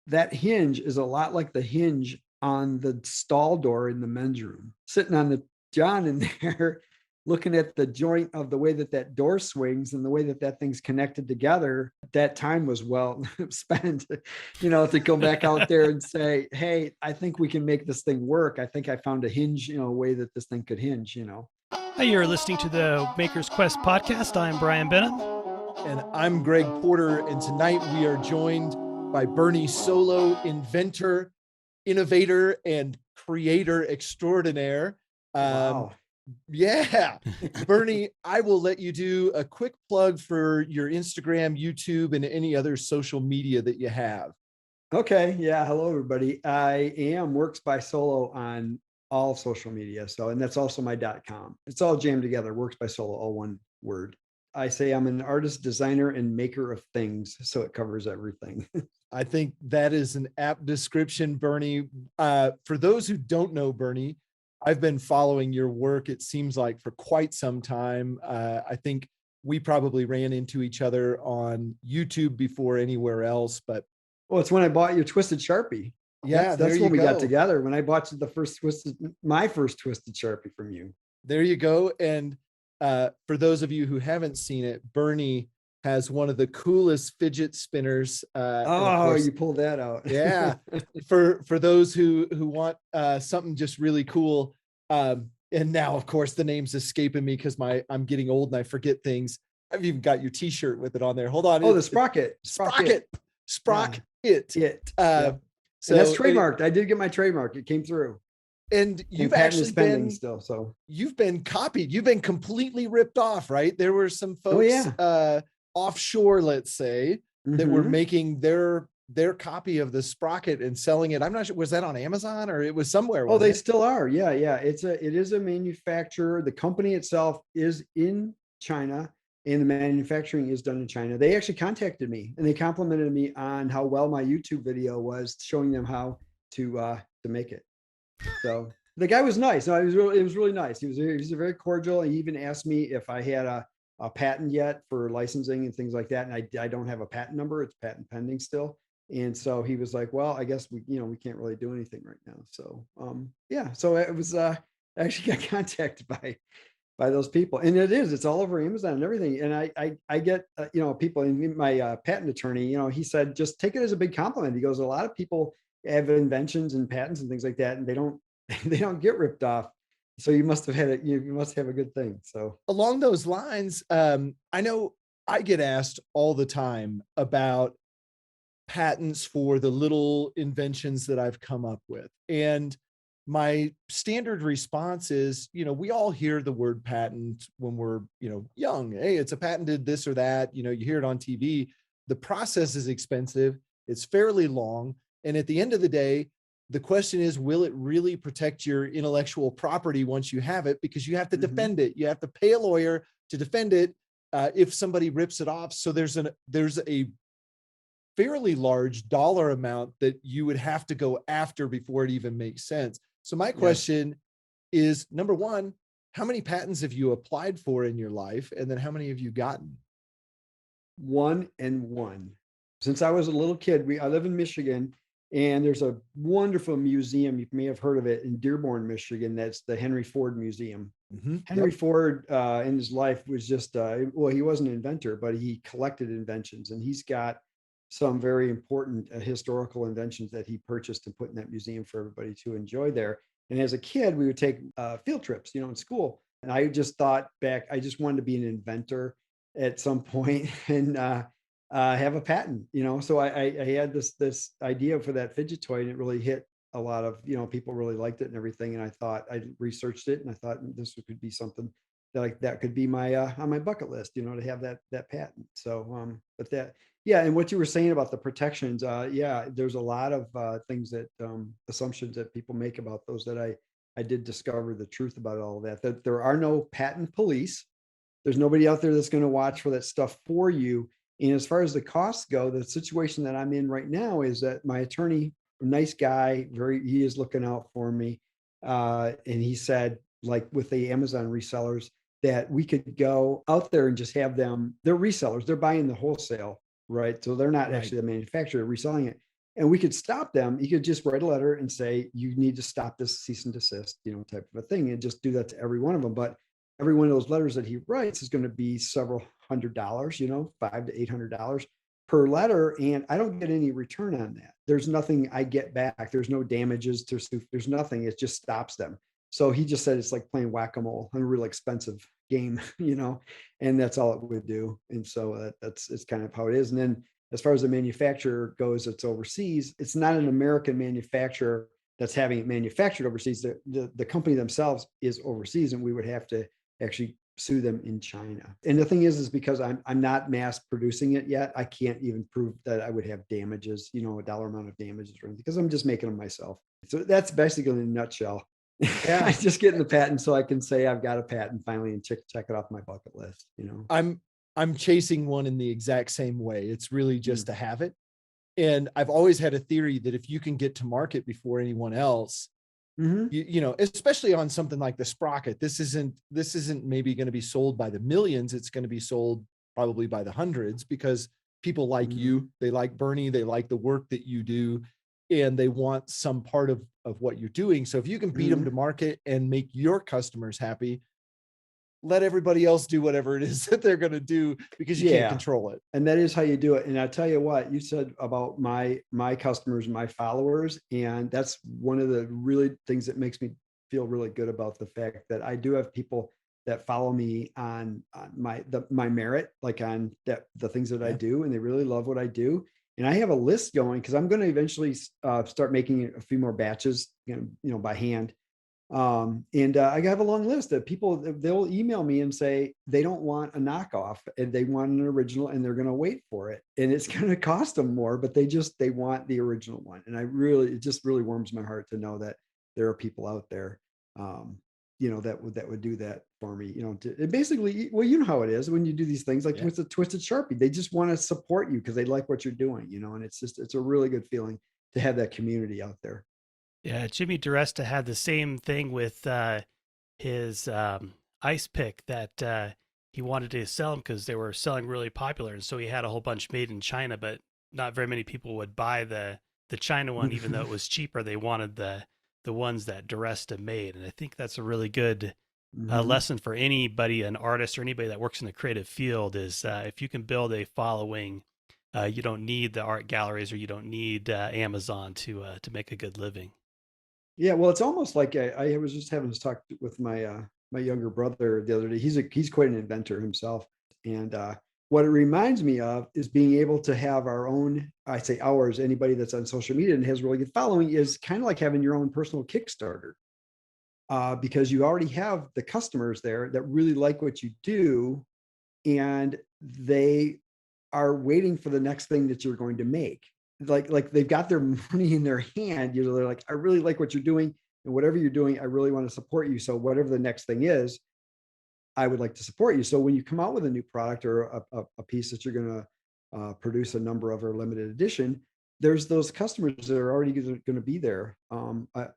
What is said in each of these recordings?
that hinge is a lot like the hinge on the stall door in the men's room. Sitting on the John in there, looking at the joint of the way that that door swings and the way that that thing's connected together. That time was well spent, to go back out there and say, hey, I think we can make this thing work. I think I found a hinge, a way that this thing could hinge. Hi, you're listening to the Maker's Quest podcast. I'm Brian Benham. And I'm Greg Porter. And tonight we are joined by Bernie Solo, inventor, innovator, and creator extraordinaire. Wow. Yeah. Bernie, I will let you do a quick plug for your Instagram, YouTube, and any other social media that you have. Okay. Yeah. Hello, everybody. I am Works by Solo on all social media. And that's also my .com. It's all jammed together. Works by Solo, all one word. I say I'm an artist, designer, and maker of things. So it covers everything. I think that is an apt description, Bernie. For those who don't know Bernie, I've been following your work, it seems like, for quite some time. I think we probably ran into each other on YouTube before anywhere else. But well, it's when I bought your Twisted Sharpie. Yeah, that's when we got together. When I bought my first Twisted Sharpie from you. There you go. And for those of you who haven't seen it, Bernie has one of the coolest fidget spinners. Course, you pulled that out. Yeah. For those who want something just really cool. And now, of course, the name's escaping me because I'm getting old and I forget things. I've even got your T-shirt with it on there. Hold on. Oh, the Sprocket. It. So that's trademarked. I did get my trademark. It came through. And you've actually been still. So you've been copied. You've been completely ripped off, right? There were some folks offshore, let's say, that were making their copy of the Sprocket and selling it. I'm not sure, was that on Amazon or it was somewhere? Oh, they still are. Yeah. It is a manufacturer. The company itself is in China and the manufacturing is done in China. They actually contacted me and they complimented me on how well my YouTube video was, showing them how to make it. So the guy was nice. No, it was really nice. He was very cordial. He even asked me if I had a patent yet for licensing and things like that. And I don't have a patent number. It's patent pending still. And so he was like, well, I guess we can't really do anything right now. So, so it was, I actually got contacted by those people, and it's all over Amazon and everything. And I get, people, and my patent attorney, he said, just take it as a big compliment. He goes, a lot of people have inventions and patents and things like that, and they don't get ripped off. So you must have had it. You must have a good thing. So along those lines, I know I get asked all the time about patents for the little inventions that I've come up with. And my standard response is, we all hear the word patent when we're, young. Hey, it's a patented this or that, you hear it on TV. The process is expensive. It's fairly long. And at the end of the day, the question is, will it really protect your intellectual property once you have it? Because you have to defend it. You have to pay a lawyer to defend it if somebody rips it off. So there's a fairly large dollar amount that you would have to go after before it even makes sense. So my question is, number one, how many patents have you applied for in your life? And then how many have you gotten? One and one. Since I was a little kid, I live in Michigan, and there's a wonderful museum. You may have heard of it in Dearborn, Michigan. That's the Henry Ford Museum. Henry Ford in his life was just, he wasn't an inventor, but he collected inventions, and he's got some very important historical inventions that he purchased and put in that museum for everybody to enjoy there. And as a kid, we would take field trips, in school. And I just thought back, I just wanted to be an inventor at some point and have a patent, So I had this idea for that fidget toy, and it really hit a lot of, people really liked it and everything. And I researched it, and I thought this could be something that could be my on my bucket list, to have that patent. So, but that. Yeah, and what you were saying about the protections, there's a lot of things that assumptions that people make about those that I did discover the truth about all of that. That there are no patent police. There's nobody out there that's going to watch for that stuff for you. And as far as the costs go, the situation that I'm in right now is that my attorney, nice guy, he is looking out for me, and he said, like with the Amazon resellers, that we could go out there and just have them. They're resellers. They're buying the wholesale. Right. So they're not actually the manufacturer reselling it. and we could stop them. He could just write a letter and say, you need to stop this, cease and desist, type of a thing, and just do that to every one of them. But every one of those letters that he writes is going to be several $100s, $500 to $800 per letter. And I don't get any return on that. There's nothing I get back. There's no damages. There's nothing. It just stops them. So he just said it's like playing whack-a-mole, a really expensive game, and that's all it would do. And so it's kind of how it is. And then as far as the manufacturer goes, it's overseas. It's not an American manufacturer that's having it manufactured overseas. The company themselves is overseas, and we would have to actually sue them in China. And the thing is because I'm not mass producing it yet, I can't even prove that I would have damages, a dollar amount of damages or anything, because I'm just making them myself. So that's basically in a nutshell. Yeah. I just getting the patent so I can say I've got a patent finally and check it off my bucket list. I'm chasing one in the exact same way. It's really just Mm. to have it. And I've always had a theory that if you can get to market before anyone else, Mhm. especially on something like the sprocket, this isn't maybe going to be sold by the millions. It's going to be sold probably by the hundreds, because people like Mhm. you, they like Bernie, they like the work that you do, and they want some part of what you're doing. So if you can beat them to Mhm. market and make your customers happy, let everybody else do whatever it is that they're going to do, because you can't Yeah. control it. And that is how you do it. And I tell you what, you said about my customers, my followers, and that's one of the really things that makes me feel really good about the fact that I do have people that follow me on my merit, like on the things that I Yeah. do, and they really love what I do. And I have a list going because I'm going to eventually start making a few more batches, by hand. And I have a long list of people they'll email me and say they don't want a knockoff and they want an original, and they're going to wait for it, and it's going to cost them more, but they want the original one. And it just really warms my heart to know that there are people out there, that would do that for me, it basically, well, you know how it is when you do these things like Yeah. with the Twisted Sharpie, they just want to support you because they like what you're doing, and it's a really good feeling to have that community out there. Yeah, Jimmy DiResta had the same thing with his ice pick that he wanted to sell them because they were selling really popular, and so he had a whole bunch made in China, but not very many people would buy the China one, even though it was cheaper. They wanted the ones that DiResta made, and I think that's a really good Mhm. lesson for anybody, an artist or anybody that works in the creative field. Is if you can build a following, you don't need the art galleries or you don't need Amazon to make a good living. Yeah, well, it's almost like I was just having this talk with my younger brother the other day. He's quite an inventor himself, and what it reminds me of is being able to have our own. I say ours. Anybody that's on social media and has really good following is kind of like having your own personal Kickstarter, because you already have the customers there that really like what you do, and they are waiting for the next thing that you're going to make. Like they've got their money in their hand. They're like, I really like what you're doing, and whatever you're doing, I really want to support you. So whatever the next thing is, I would like to support you. So when you come out with a new product or a piece that you're going to produce a number of or limited edition, there's those customers that are already going to be there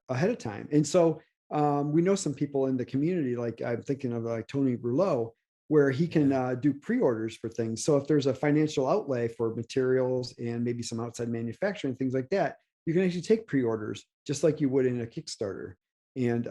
ahead of time. And so we know some people in the community, like I'm thinking of like Tony Rouleau, where he can Yeah. do pre-orders for things. So if there's a financial outlay for materials and maybe some outside manufacturing, things like that, you can actually take pre-orders just like you would in a Kickstarter. And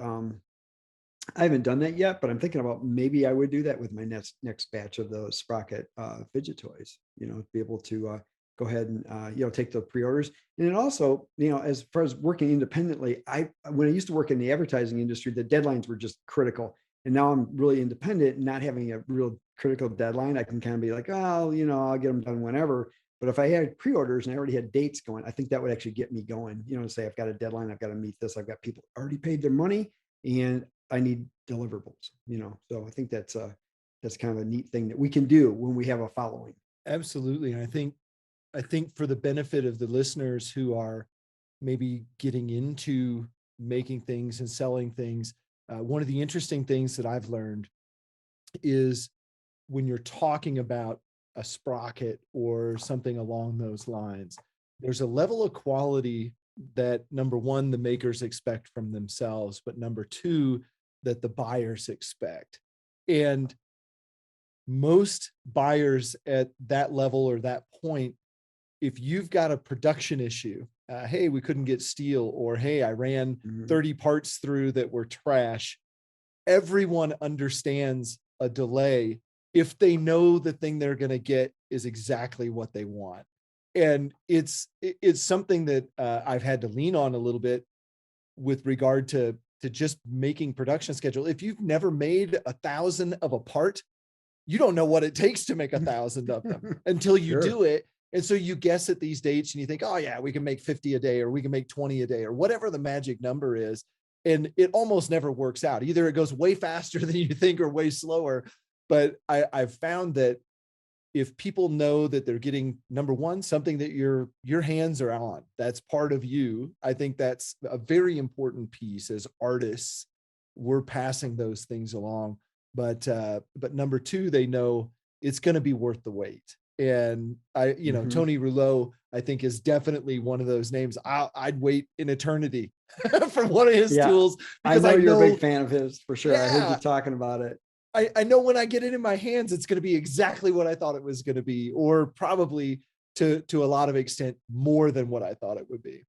I haven't done that yet, but I'm thinking about maybe I would do that with my next batch of those Sprocket fidget toys. Be able to go ahead and take the pre-orders, and then also as far as working independently, when I used to work in the advertising industry, the deadlines were just critical, and now I'm really independent, and not having a real critical deadline. I can kind of be like, oh, I'll get them done whenever. But if I had pre-orders and I already had dates going, I think that would actually get me going. To say I've got a deadline, I've got to meet this, I've got people already paid their money, and I need deliverables, So I think that's kind of a neat thing that we can do when we have a following. Absolutely. And I think for the benefit of the listeners who are maybe getting into making things and selling things, one of the interesting things that I've learned is when you're talking about a sprocket or something along those lines, there's a level of quality that, number one, the makers expect from themselves, but number two, that the buyers expect. And most buyers at that level or that point, if you've got a production issue hey, we couldn't get steel, or hey, I ran Mhm. 30 parts through that were trash. Everyone understands a delay if they know the thing they're going to get is exactly what they want. And it's something that I've had to lean on a little bit with regard to just making production schedule. If you've never made 1,000 of a part, you don't know what it takes to make 1,000 of them until you Sure. do it. And so you guess at these dates and you think, oh yeah, we can make 50 a day, or we can make 20 a day, or whatever the magic number is. And it almost never works out. Either it goes way faster than you think or way slower. But I've found that if people know that they're getting, number one, something that your hands are on, that's part of you. I think that's a very important piece. As artists, we're passing those things along. But number two, they know it's going to be worth the wait. And Mhm. Tony Rouleau, I think, is definitely one of those names. I'd wait in eternity for one of his Yeah. tools, I because know I you're a big know, fan of his for sure. I heard you yeah, talking about it. I know when I get it in my hands, it's going to be exactly what I thought it was going to be, or probably to a lot of extent more than what I thought it would be.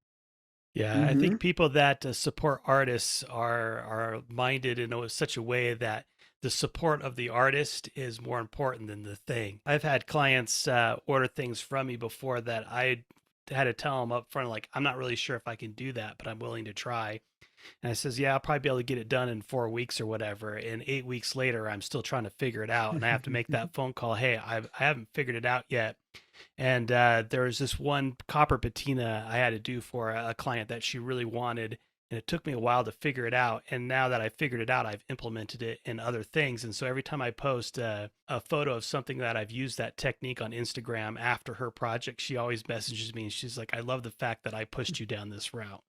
Yeah, I think Mhm. people that support artists are minded in such a way that the support of the artist is more important than the thing. I've had clients order things from me before that I had to tell them up front, like, I'm not really sure if I can do that, but I'm willing to try. And I says, yeah, I'll probably be able to get it done in 4 weeks or whatever. And 8 weeks later, I'm still trying to figure it out. And I have to make that phone call. Hey, I haven't figured it out yet. And there was this one copper patina I had to do for a client that she really wanted. And it took me a while to figure it out. And now that I figured it out, I've implemented it in other things. And so every time I post a photo of something that I've used that technique on Instagram after her project, she always messages me and she's like, I love the fact that I pushed you down this route.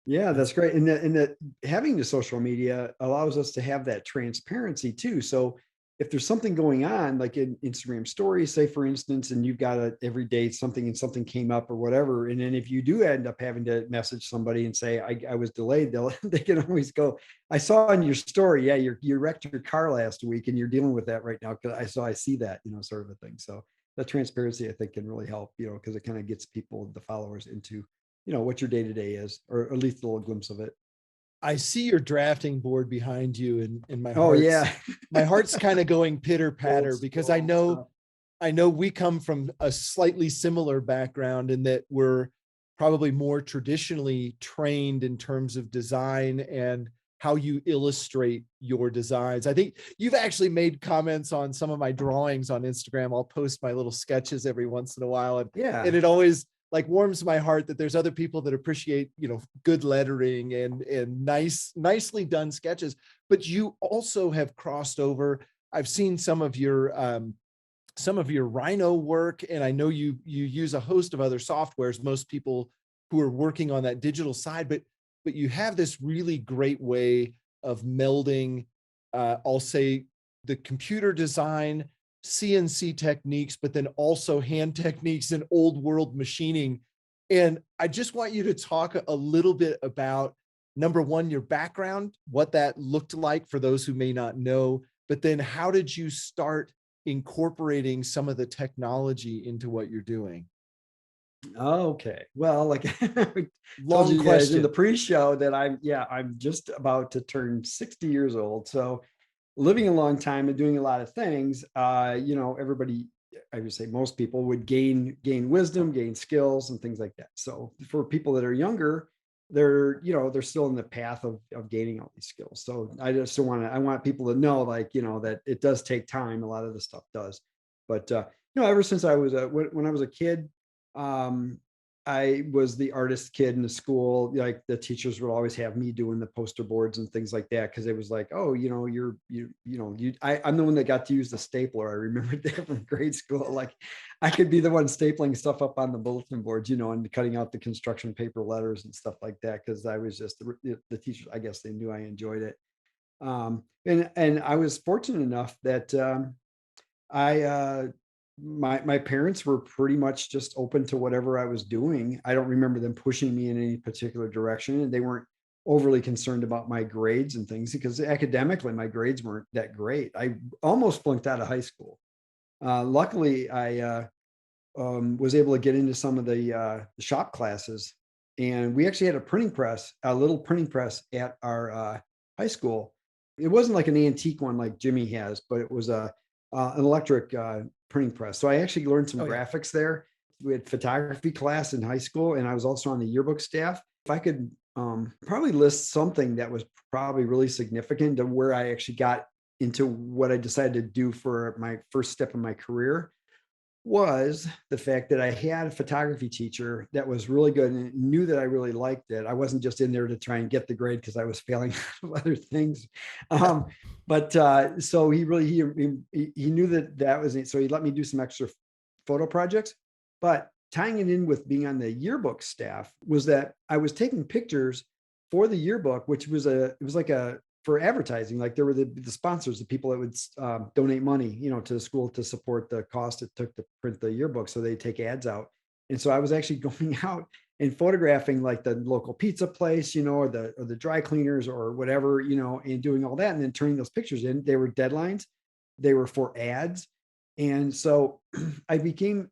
Yeah, That's that's great. And that having the social media allows us to have that transparency too. So if there's something going on, like in Instagram stories, say for instance, and you've got a every day something and something came up or whatever, and then if you do end up having to message somebody and say I was delayed, they can always go, I saw on your story, yeah, you wrecked your car last week and you're dealing with that right now because I see that, sort of a thing. So that transparency I think can really help, because it kind of gets people, the followers, into what your day to day is, or at least a little glimpse of it. I see your drafting board behind you, and my Oh heart's yeah. my heart's kind of going pitter Old patter, because I school know stuff. I know we come from a slightly similar background in that we're probably more traditionally trained in terms of design and how you illustrate your designs. I think you've actually made comments on some of my drawings on Instagram. I'll post my little sketches every once in a while, and Yeah. it always like warms my heart that there's other people that appreciate, good lettering and nicely done sketches. But you also have crossed over. I've seen some of your Rhino work, and I know you use a host of other softwares. Most people who are working on that digital side, but you have this really great way of melding, I'll say, the computer design, CNC techniques, but then also hand techniques and old world machining. And I just want you to talk a little bit about, number one, your background, what that looked like for those who may not know, but then how did you start incorporating some of the technology into what you're doing? Okay. Well, like I told Long you guys in the question. pre-show that I'm just about to turn 60 years old. So living a long time and doing a lot of things, everybody, I would say most people would gain wisdom, gain skills and things like that. So for people that are younger, they're still in the path of gaining all these skills. So I want people to know, like, that it does take time. A lot of the stuff does. But ever since when I was a kid, um, I was the artist kid in the school. Like the teachers would always have me doing the poster boards and things like that because it was like, oh, I'm the one that got to use the stapler. I remember that from grade school. Like I could be the one stapling stuff up on the bulletin boards, and cutting out the construction paper letters and stuff like that because I was just the teachers. I guess they knew I enjoyed it. And I was fortunate enough that I my parents were pretty much just open to whatever I was doing. I don't remember them pushing me in any particular direction, and they weren't overly concerned about my grades and things because academically my grades weren't that great. I almost flunked out of high school. Luckily, I was able to get into some of the shop classes And we actually had a printing press, a little printing press at our high school. It wasn't like an antique one like Jimmy has, but it was an electric printing press. So I actually learned some Oh yeah. graphics there. We had photography class in high school, and I was also on the yearbook staff. If I could probably list something that was probably really significant to where I actually got into what I decided to do for my first step in my career, was the fact that I had a photography teacher that was really good and knew that I really liked it. I wasn't just in there to try and get the grade because I was failing other things. But so he really he knew that that was it. So he let me do some extra photo projects. But tying it in with being on the yearbook staff was that I was taking pictures for the yearbook, which was it was like a for advertising. Like there were the sponsors, the people that would donate money, to the school to support the cost it took to print the yearbook. So they take ads out. And so I was actually going out and photographing like the local pizza place, or the dry cleaners or whatever, and doing all that and then turning those pictures in. They were deadlines. They were for ads. And so I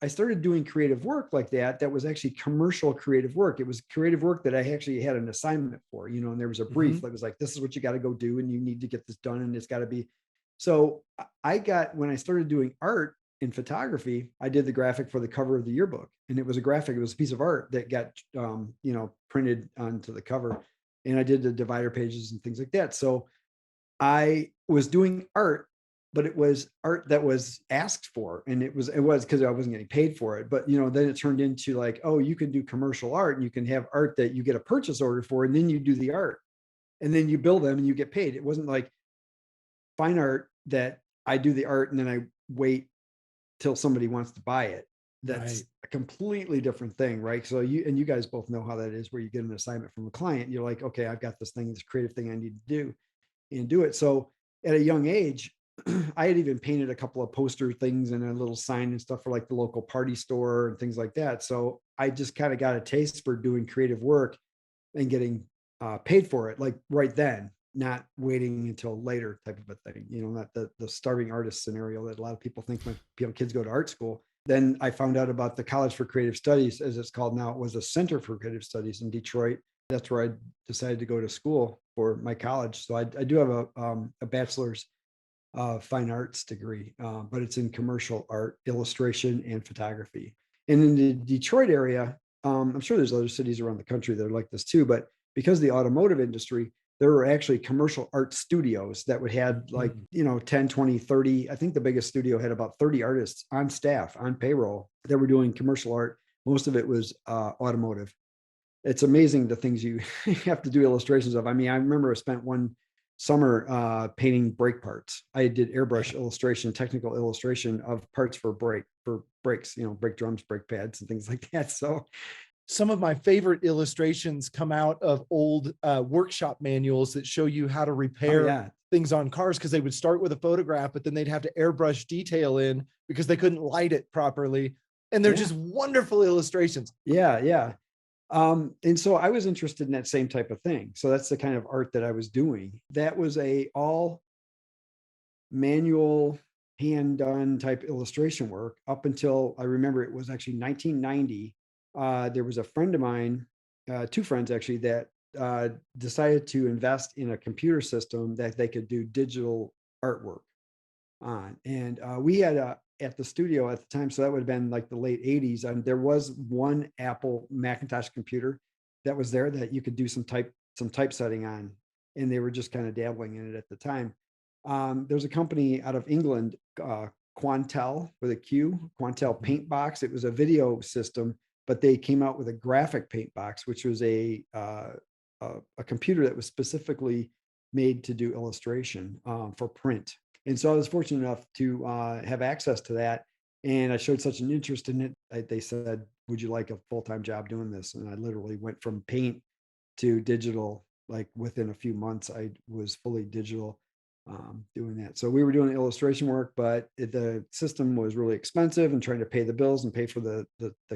started doing creative work like that. That was actually commercial creative work. It was creative work that I actually had an assignment for, and there was a brief that was like, this is what you got to go do. And you need to get this done. And it's got to be. So when I started doing art in photography, I did the graphic for the cover of the yearbook. And it was a piece of art that got, printed onto the cover. And I did the divider pages and things like that. So I was doing art, but it was art that was asked for, and it was because I wasn't getting paid for it. But then it turned into like, oh, you can do commercial art, and you can have art that you get a purchase order for, and then you do the art, and then you bill them, and you get paid. It wasn't like fine art that I do the art and then I wait till somebody wants to buy it. That's Right. a completely different thing, right? So you guys both know how that is, where you get an assignment from a client, you're like, okay, I've got this creative thing I need to do and do it. So at a young age, I had even painted a couple of poster things and a little sign and stuff for like the local party store and things like that. So I just kind of got a taste for doing creative work and getting paid for it, like right then, not waiting until later type of a thing, not the starving artist scenario that a lot of people think when kids go to art school. Then I found out about the College for Creative Studies, as it's called now. It was a Center for Creative Studies in Detroit. That's where I decided to go to school for my college. So I do have a bachelor's fine arts degree, but it's in commercial art, illustration, and photography. And in the Detroit area, I'm sure there's other cities around the country that are like this too, but because of the automotive industry, there were actually commercial art studios that would had like, 10, 20, 30. I think the biggest studio had about 30 artists on staff, on payroll, that were doing commercial art. Most of it was automotive. It's amazing the things you have to do illustrations of. I mean, I remember I spent one summer painting brake parts. I did airbrush illustration, technical illustration of parts for brakes, brake drums, brake pads, and things like that. So Some of my favorite illustrations come out of old workshop manuals that show you how to oh repair yeah, things on cars, because they would start with a photograph, but then they'd have to airbrush detail in because they couldn't light it properly. And they're yeah, just wonderful illustrations. yeah, yeah. And so I was interested in that same type of thing. So that's the kind of art that I was doing. That was a all manual, hand done type illustration work up until I remember it was actually 1990. There was a friend of mine, two friends actually, that decided to invest in a computer system that they could do digital artwork on. And we had at the studio at the time, so that would have been like the late 80s. And there was one Apple Macintosh computer that was there that you could do some typesetting on. And they were just kind of dabbling in it at the time. There's a company out of England, Quantel with a Q, Quantel Paint Box. It was a video system, but they came out with a graphic paint box, which was a computer that was specifically made to do illustration for print. And so I was fortunate enough to have access to that. And I showed such an interest in it. They said, would you like a full-time job doing this? And I literally went from paint to digital. Like within a few months, I was fully digital doing that. So we were doing illustration work, but the system was really expensive, and trying to pay the bills and pay for the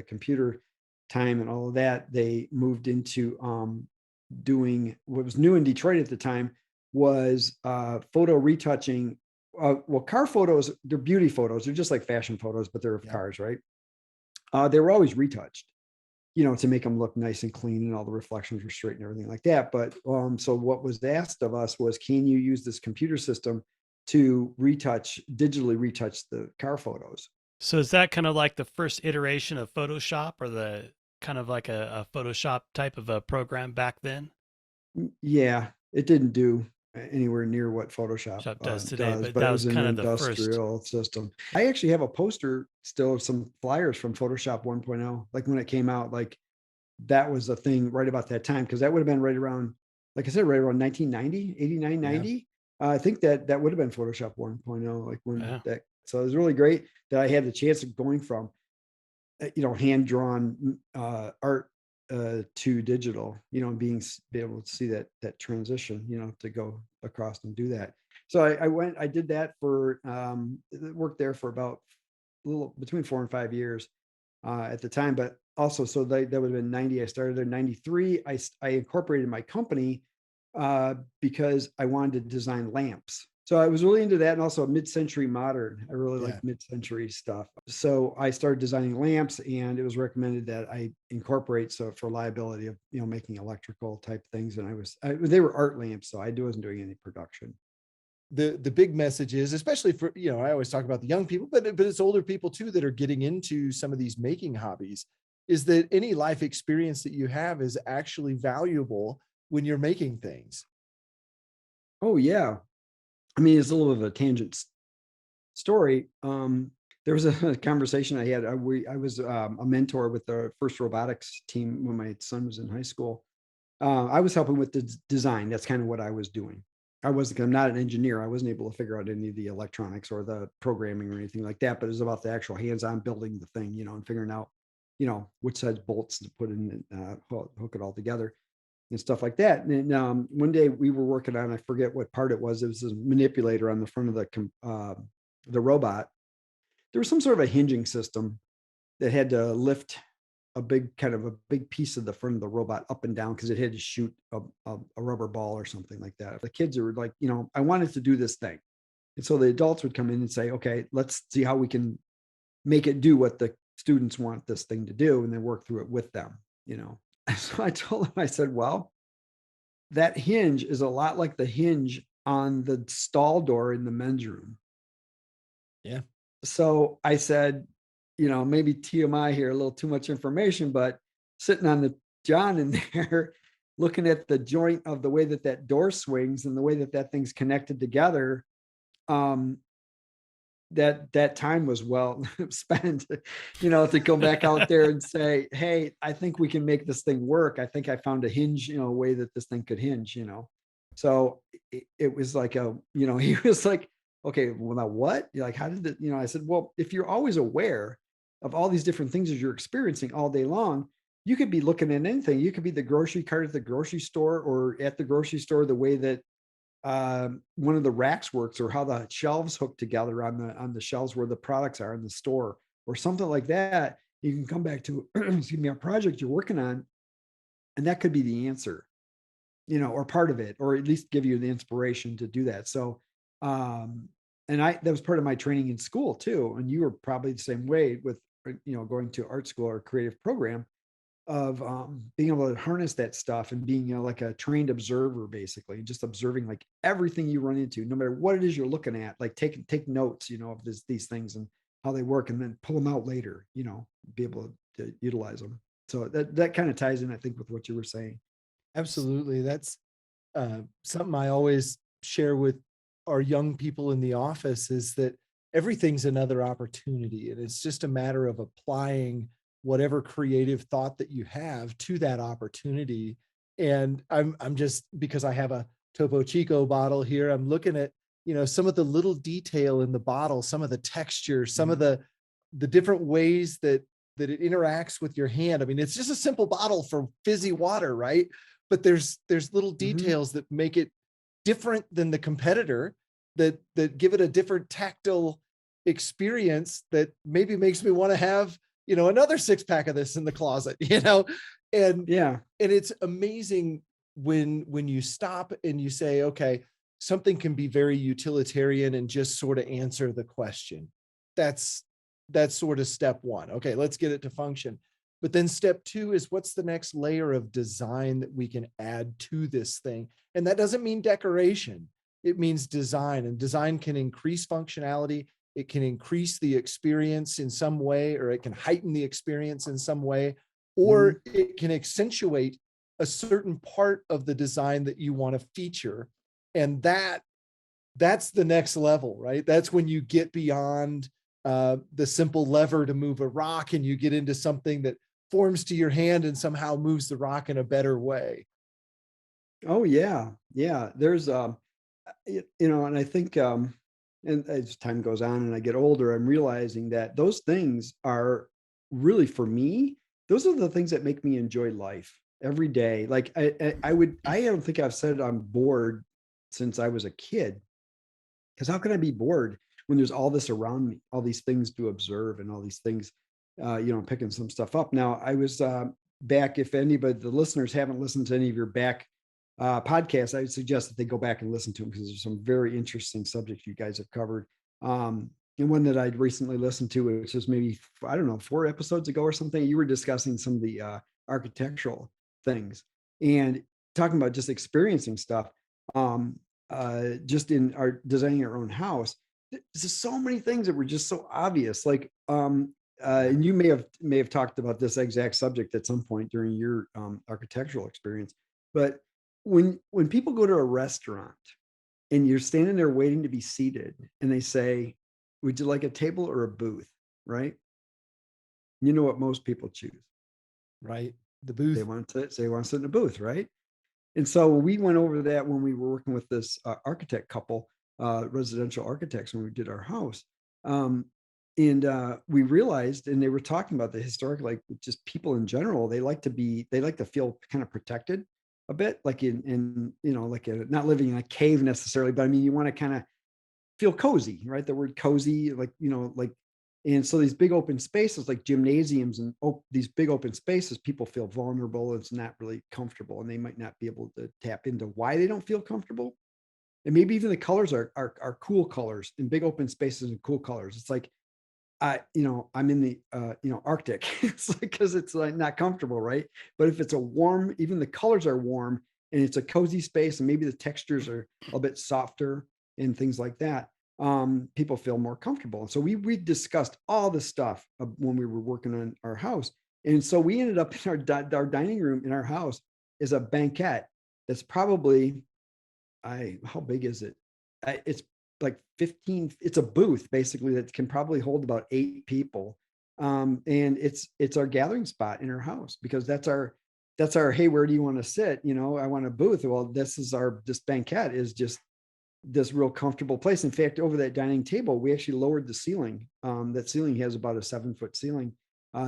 computer time and all of that. They moved into doing what was new in Detroit at the time was photo retouching. Well, car photos, they're beauty photos. They're just like fashion photos, but they're of Yeah. cars, right? They were always retouched. to make them look nice and clean and all the reflections were straight and everything like that. But so what was asked of us was, can you use this computer system to digitally retouch the car photos? So is that kind of like the first iteration of Photoshop, or the kind of like a Photoshop type of a program back then? Yeah, it didn't do anywhere near what Photoshop Shop does today, does, but but that it was was an kind of the first. industrial system. I actually have a poster still of some flyers from Photoshop 1.0, like when it came out, like that was a thing right about that time, because that would have been right around, like I said, right around 1990, 89, Yeah. 90. I think that would have been Photoshop 1.0, like when Yeah. that. So it was really great that I had the chance of going from hand drawn art to digital, be able to see that transition, to go across and do that. So I did that for worked there for about a little between 4 and 5 years at the time. But also, so that would have been 90. I started there in 93. I incorporated my company because I wanted to design lamps. So I was really into that, and also mid-century modern. I really like Yeah. mid-century stuff. So I started designing lamps, and it was recommended that I incorporate, so for liability of making electrical type things. And they were art lamps, so I wasn't doing any production. The big message is, especially for, I always talk about the young people, but it's older people too that are getting into some of these making hobbies, is that any life experience that you have is actually valuable when you're making things. Oh yeah, I mean, it's a little bit of a tangent story. There was a conversation I had. I was a mentor with the first robotics team when my son was in high school. I was helping with the design. That's kind of what I was doing. I'm not an engineer. I wasn't able to figure out any of the electronics or the programming or anything like that. But it was about the actual hands-on building the thing, and figuring out, which size bolts to put in and hook it all together and stuff like that. And one day we were working on, I forget what part it was. It was a manipulator on the front of the robot. There was some sort of a hinging system that had to lift a big piece of the front of the robot up and down, because it had to shoot a rubber ball or something like that. The kids were like, I wanted to do this thing. And so the adults would come in and say, okay, let's see how we can make it do what the students want this thing to do, and then work through it with them. So I told them, I said, well, that hinge is a lot like the hinge on the stall door in the men's room. Yeah. So I said, maybe TMI here, a little too much information, but sitting on the John in there, looking at the joint of the way that door swings and the way that thing's connected together, um, that time was well spent, to go back out there and say, hey, I think we can make this thing work. I think I found a hinge, a way that this thing could hinge. So it was like he was like, okay, well, now what? You're like, how did it, I said, well, if you're always aware of all these different things as you're experiencing all day long, you could be looking at anything. You could be the grocery cart at the grocery store, or at the grocery store, the way that one of the racks works, or how the shelves hook together on the shelves where the products are in the store, or something like that. You can come back to excuse me, a project you're working on, and that could be the answer, or part of it, or at least give you the inspiration to do that. So and that was part of my training in school too. And you were probably the same way with going to art school or creative program, of being able to harness that stuff and being like a trained observer, basically just observing like everything you run into, no matter what it is you're looking at, like take notes, of these things and how they work, and then pull them out later, be able to utilize them. So that kind of ties in, I think, with what you were saying. Absolutely. That's something I always share with our young people in the office, is that everything's another opportunity. And it's just a matter of applying whatever creative thought that you have to that opportunity. And I'm just, because I have a Topo Chico bottle here, I'm looking at, some of the little detail in the bottle, some of the texture, some of the different ways that it interacts with your hand. I mean, it's just a simple bottle for fizzy water, right? But there's little Mhm. details that make it different than the competitor, that give it a different tactile experience that maybe makes me want to have, another 6-pack of this in the closet, and Yeah. it's amazing when you stop and you say, okay, something can be very utilitarian and just sort of answer the question. That's sort of step one. Okay, let's get it to function. But then step two is, what's the next layer of design that we can add to this thing? And that doesn't mean decoration. It means design, and design can increase functionality. It can increase the experience in some way, or it can heighten the experience in some way, Mhm. or it can accentuate a certain part of the design that you want to feature. And that's the next level, right? That's when you get beyond the simple lever to move a rock, and you get into something that forms to your hand and somehow moves the rock in a better way. Oh yeah. Yeah. There's and I think and as time goes on and I get older, I'm realizing that those things are really, for me, those are the things that make me enjoy life every day. Like I don't think I've said I'm bored since I was a kid. Because how can I be bored when there's all this around me, all these things to observe and all these things, picking some stuff up. Now, I was back, if anybody, the listeners haven't listened to any of your back podcasts, I would suggest that they go back and listen to them because there's some very interesting subjects you guys have covered. And one that I'd recently listened to, which was maybe, I don't know, 4 episodes ago or something, you were discussing some of the architectural things and talking about just experiencing stuff. Um, just in our designing our own house, there's just so many things that were just so obvious. Like, and you may have talked about this exact subject at some point during your architectural experience. But when people go to a restaurant and you're standing there waiting to be seated, and they say, "Would you like a table or a booth?" Right? You know what most people choose? Right? The They booth. want to they want to sit in a booth, right? And so we went over that when we were working with this architect couple, residential architects, when we did our house. Um, and we realized, and they were talking about the historic, like just people in general, they like to feel kind of protected a bit, like like not living in a cave necessarily, but I mean, you want to kind of feel cozy, right? The word cozy, like, and so these big open spaces like gymnasiums and these big open spaces, people feel vulnerable. It's not really comfortable, and they might not be able to tap into why they don't feel comfortable. And maybe even the colors are cool colors in big open spaces and cool colors. It's like, I'm in the, Arctic. It's like, because it's like not comfortable, right? But if it's a warm, even the colors are warm and it's a cozy space and maybe the textures are a bit softer and things like that, people feel more comfortable. And so we discussed all this stuff when we were working on our house. And so we ended up in our dining room in our house is a banquette that's probably, how big is it? It's like 15, it's a booth basically that can probably hold about 8 people. And it's our gathering spot in our house because that's our, hey, where do you want to sit? I want a booth. Well, this banquette is just this real comfortable place. In fact, over that dining table, we actually lowered the ceiling. That ceiling has about a 7-foot ceiling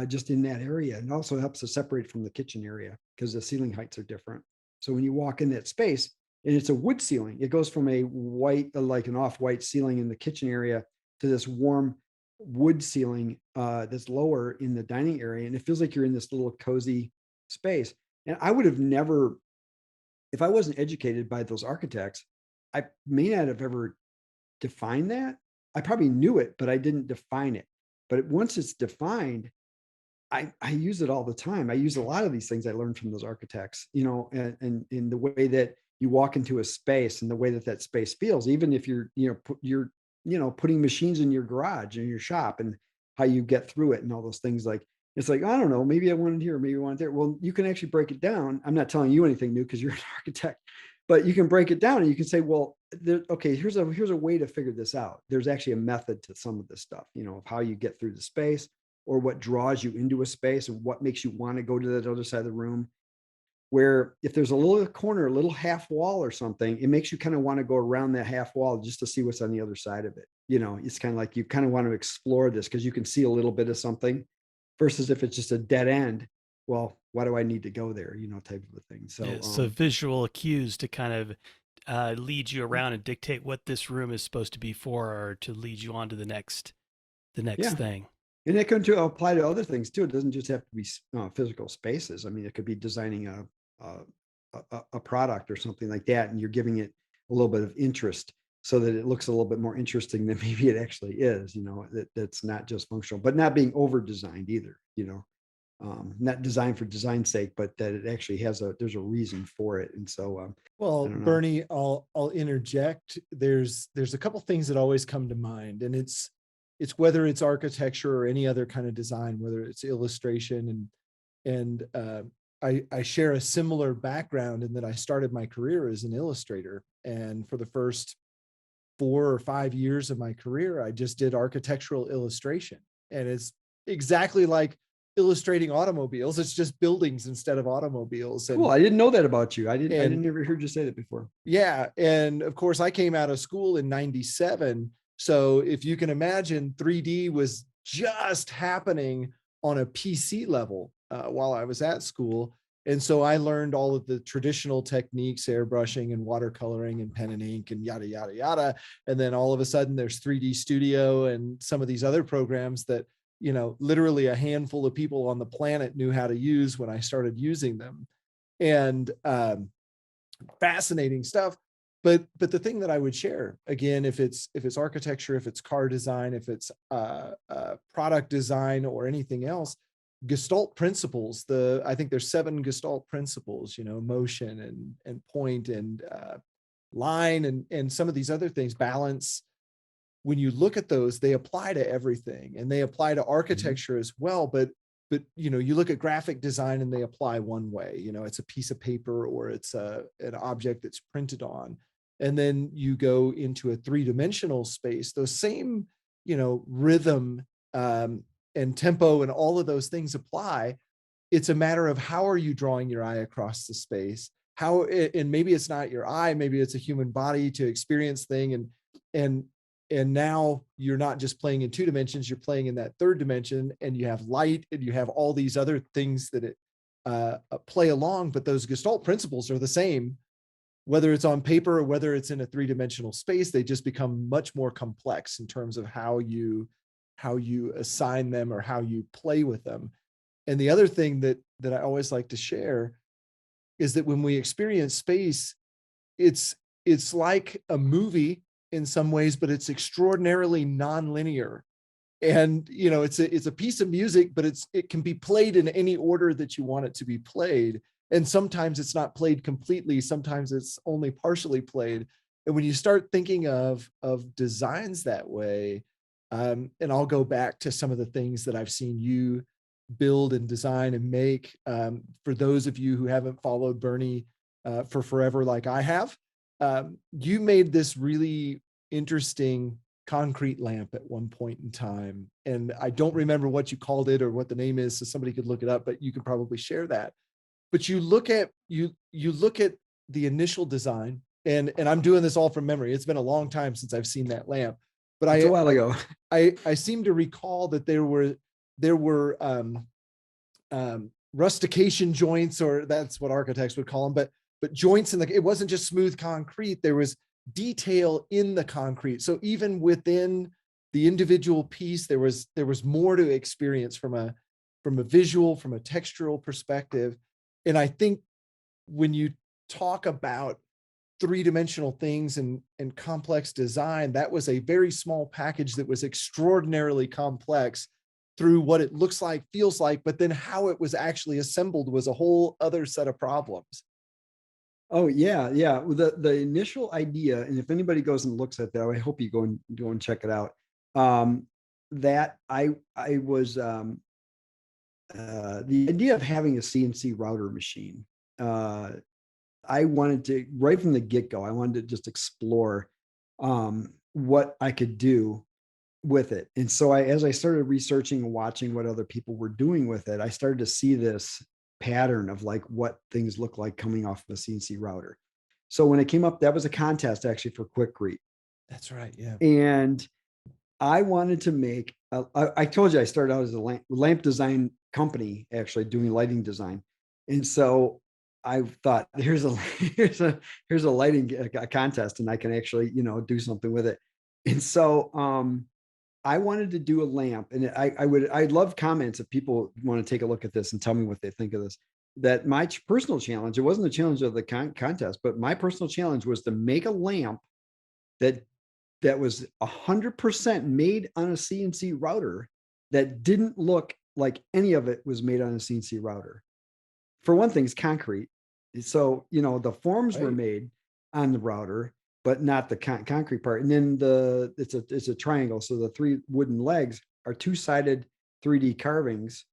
just in that area. And also helps us separate from the kitchen area because the ceiling heights are different. So when you walk in that space, and it's a wood ceiling, it goes from a white, like an off-white ceiling in the kitchen area to this warm wood ceiling that's lower in the dining area. And it feels like you're in this little cozy space. And I would have never, if I wasn't educated by those architects, I may not have ever defined that. I probably knew it, but I didn't define it. But once it's defined, I use it all the time. I use a lot of these things I learned from those architects, and in the way that you walk into a space and the way that that space feels, even if you're putting machines in your garage in your shop, and how you get through it and all those things. Like, it's like, I don't know, maybe I want it here, maybe I want it there. Well, you can actually break it down. I'm not telling you anything new because you're an architect, but you can break it down and you can say, well, okay, here's a way to figure this out. There's actually a method to some of this stuff, of how you get through the space, or what draws you into a space and what makes you want to go to that other side of the room. Where if there's a little corner, a little half wall or something, it makes you kind of want to go around that half wall just to see what's on the other side of it. It's kind of like you kind of want to explore this because you can see a little bit of something versus if it's just a dead end. Well, why do I need to go there? Type of a thing. Yeah, So, so visual cues to kind of lead you around and dictate what this room is supposed to be for, or to lead you on to the next yeah. thing. And it can apply to other things too. It doesn't just have to be physical spaces. I mean, it could be designing a product or something like that, and you're giving it a little bit of interest so that it looks a little bit more interesting than maybe it actually is. That's not just functional, but not being over designed either. not designed for design's sake, but that it actually there's a reason for it. And so, I Well, don't know. Bernie, I'll interject. There's a couple things that always come to mind, and it's whether it's architecture or any other kind of design, whether it's illustration, and I share a similar background in that I started my career as an illustrator, and for the first 4 or 5 years of my career, I just did architectural illustration, and it's exactly like illustrating automobiles. It's just buildings instead of automobiles, Cool. I didn't know that about you. I and didn't ever hear you say that before. yeah, and of course, I came out of school in '97. So if you can imagine, 3D was just happening on a PC level while I was at school. And so I learned all of the traditional techniques, airbrushing and watercoloring and pen and ink and yada, yada, yada. And then all of a sudden there's 3D Studio and some of these other programs that, literally a handful of people on the planet knew how to use when I started using them. And fascinating stuff. But the thing that I would share, again, if it's architecture, if it's car design, if it's product design or anything else, Gestalt principles. I think there's 7 Gestalt principles. Motion and point and line and some of these other things, balance. When you look at those, they apply to everything, and they apply to architecture as well. But you look at graphic design and they apply one way. It's a piece of paper or it's an object that's printed on. And then you go into a 3-dimensional space, those same rhythm and tempo and all of those things apply. It's a matter of how are you drawing your eye across the space, and maybe it's not your eye, maybe it's a human body to experience thing. And now you're not just playing in 2 dimensions, you're playing in that 3rd dimension, and you have light and you have all these other things that it play along. But those Gestalt principles are the same, whether it's on paper or whether it's in a 3-dimensional space. They just become much more complex in terms of how you assign them or how you play with them. And the other thing that I always like to share is that when we experience space, it's like a movie in some ways, but it's extraordinarily nonlinear. And it's a piece of music, but it can be played in any order that you want it to be played. And sometimes it's not played completely, sometimes it's only partially played. And when you start thinking of designs that way, and I'll go back to some of the things that I've seen you build and design and make, for those of you who haven't followed Bernie for forever like I have, you made this really interesting concrete lamp at one point in time. And I don't remember what you called it or what the name is, so somebody could look it up, but you could probably share that. But you look at the initial design, and I'm doing this all from memory. It's been a long time since I've seen that lamp, but It's a while ago. I seem to recall that there were rustication joints, or that's what architects would call them, but joints it wasn't just smooth concrete. There was detail in the concrete. So even within the individual piece, there was more to experience from a visual, from a textural perspective. And I think when you talk about 3-dimensional things and complex design, that was a very small package that was extraordinarily complex through what it looks like, feels like, but then how it was actually assembled was a whole other set of problems. Oh yeah, yeah. Well, the initial idea, and if anybody goes and looks at that, I hope you go and check it out. That I was the idea of having a CNC router machine. I wanted to, right from the get-go, I wanted to just explore what I could do with it. And so as I started researching and watching what other people were doing with it, I started to see this pattern of like what things look like coming off of a CNC router. So when it came up, that was a contest actually for Quikrete. That's right. Yeah. And I wanted to make, I told you I started out as a lamp design company, actually doing lighting design. And so I thought here's a lighting a contest, and I can actually, do something with it. And so I wanted to do a lamp, and I'd love comments if people want to take a look at this and tell me what they think of this. That my personal challenge, it wasn't the challenge of the contest, but my personal challenge was to make a lamp that was 100% made on a CNC router that didn't look like any of it was made on a CNC router. For one thing, it's concrete. So, the forms were Right. made on the router, but not the concrete part. And then it's a triangle. So the three wooden legs are two-sided 3D carvings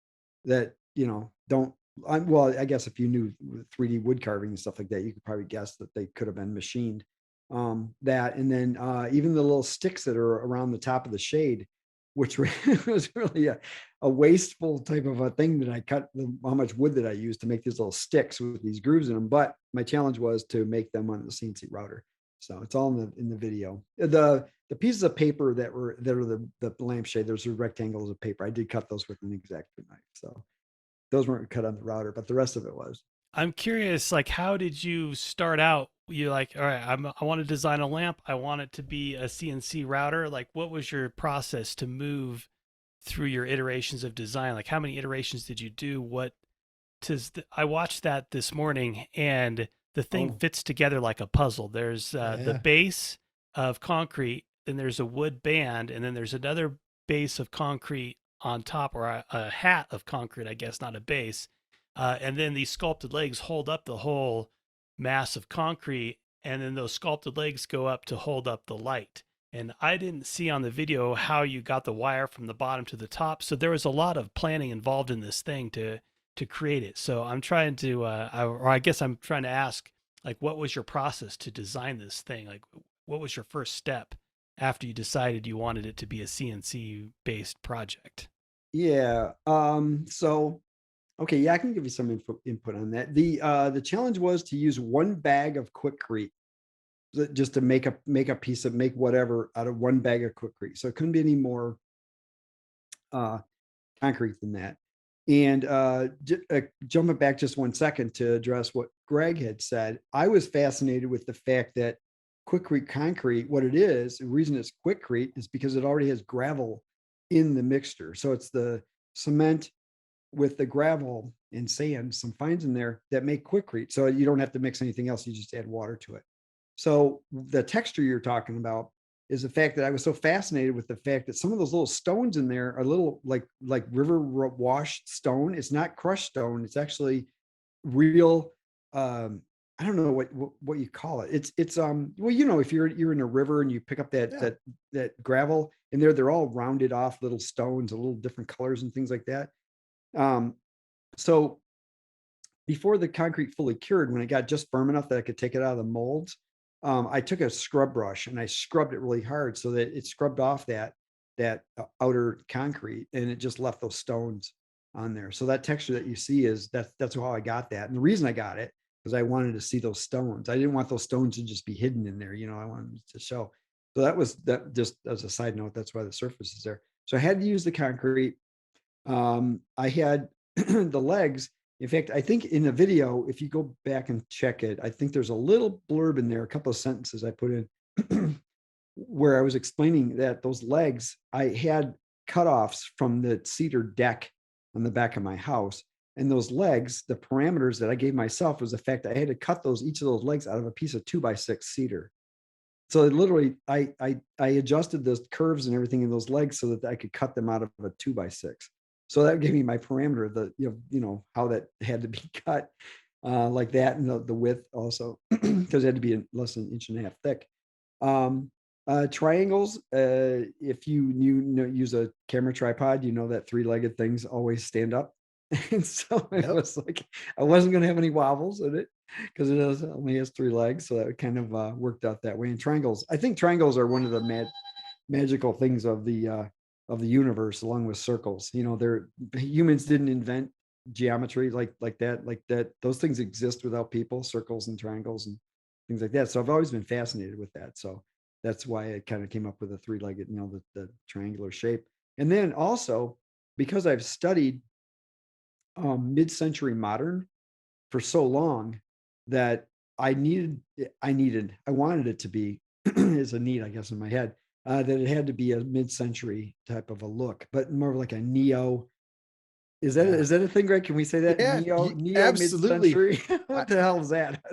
that, don't, well, I guess if you knew 3D wood carving and stuff like that, you could probably guess that they could have been machined. That, and then even the little sticks that are around the top of the shade, which was really a wasteful type of a thing that I cut, how much wood that I used to make these little sticks with these grooves in them. But my challenge was to make them on the CNC router. So it's all in the video. The pieces of paper that are the lampshade, those are rectangles of paper. I did cut those with an X-Acto knife. So those weren't cut on the router, but the rest of it was. I'm curious, like, how did you start out? You like, all right, I want to design a lamp. I want it to be a CNC router. Like, what was your process to move through your iterations of design? Like, how many iterations did you do? I watched that this morning, and the thing Oh, fits together like a puzzle. There's the yeah. base of concrete, then there's a wood band, and then there's another base of concrete on top, or a hat of concrete, I guess, not a base. And then these sculpted legs hold up the whole mass of concrete, and then those sculpted legs go up to hold up the light. And I didn't see on the video how you got the wire from the bottom to the top, so there was a lot of planning involved in this thing to create it. So I'm trying to, or I guess I'm trying to ask, like, what was your process to design this thing? Like, what was your first step after you decided you wanted it to be a CNC based project? Yeah. So okay, yeah, I can give you some input on that. The challenge was to use one bag of Quikrete just to make whatever out of one bag of Quikrete. So it couldn't be any more uh concrete than that. And jumping back just 1 second to address what Greg had said, I was fascinated with the fact that Quikrete concrete, what it is, the reason it's Quikrete is because it already has gravel in the mixture. So it's the cement with the gravel and sand, some fines in there that make Quikrete. So you don't have to mix anything else. You just add water to it. So the texture you're talking about is the fact that I was so fascinated with the fact that some of those little stones in there are little like river washed stone. It's not crushed stone. It's actually real. I don't know what you call it. It's well, if you're in a river and you pick up that Yeah. that gravel, and they're all rounded off little stones, a little different colors and things like that. Um, so before the concrete fully cured, when it got just firm enough that I could take it out of the molds, I took a scrub brush and I scrubbed it really hard so that it scrubbed off that outer concrete, and it just left those stones on there. So that texture that you see that's how I got that. And the reason I got it because I wanted to see those stones. I didn't want those stones to just be hidden in there. I wanted them to show. So that just as a side note, that's why the surface is there. So I had to use the concrete. I had the legs. In fact, I think in the video, if you go back and check it, I think there's a little blurb in there, a couple of sentences I put in where I was explaining that those legs, I had cutoffs from the cedar deck on the back of my house. And those legs, the parameters that I gave myself was the fact that I had to cut each of those legs out of a piece of 2x6 cedar. So literally, I adjusted those curves and everything in those legs so that I could cut them out of a 2x6. So that gave me my parameter, how that had to be cut like that, and the width also, because it had to be less than an inch and a half thick. Triangles, if you use a camera tripod, that three-legged things always stand up. And so it Yep. was like I wasn't going to have any wobbles in it because only has three legs. So that kind of worked out that way. And triangles, I think triangles are one of the magical things of the universe, along with circles. Humans didn't invent geometry like that. Those things exist without people, circles and triangles and things like that. So I've always been fascinated with that. So that's why I kind of came up with a three-legged, the triangular shape. And then also because I've studied mid-century modern for so long that I wanted it to be is a need, I guess, in my head, that it had to be a mid-century type of a look, but more like a neo. Is that Yeah. is that a thing, Greg? Can we say that? Yeah, Neo absolutely. mid-century? I, What the hell is that?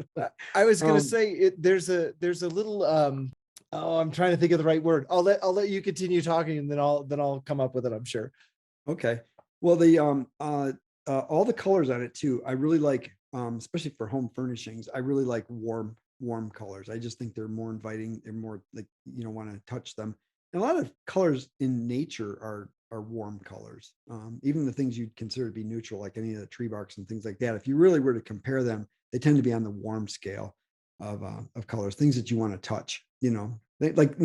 I was gonna Um, say there's a little oh, I'm trying to think of the right word. I'll let you continue talking, and then I'll come up with it, I'm sure. okay. Well, the all the colors on it too. I really like, especially for home furnishings. I really like warm colors. I just think they're more inviting. They're more like want to touch them. And a lot of colors in nature are warm colors. Even the things you'd consider to be neutral, like any of the tree barks and things like that. If you really were to compare them, they tend to be on the warm scale of colors. Things that you want to touch. Like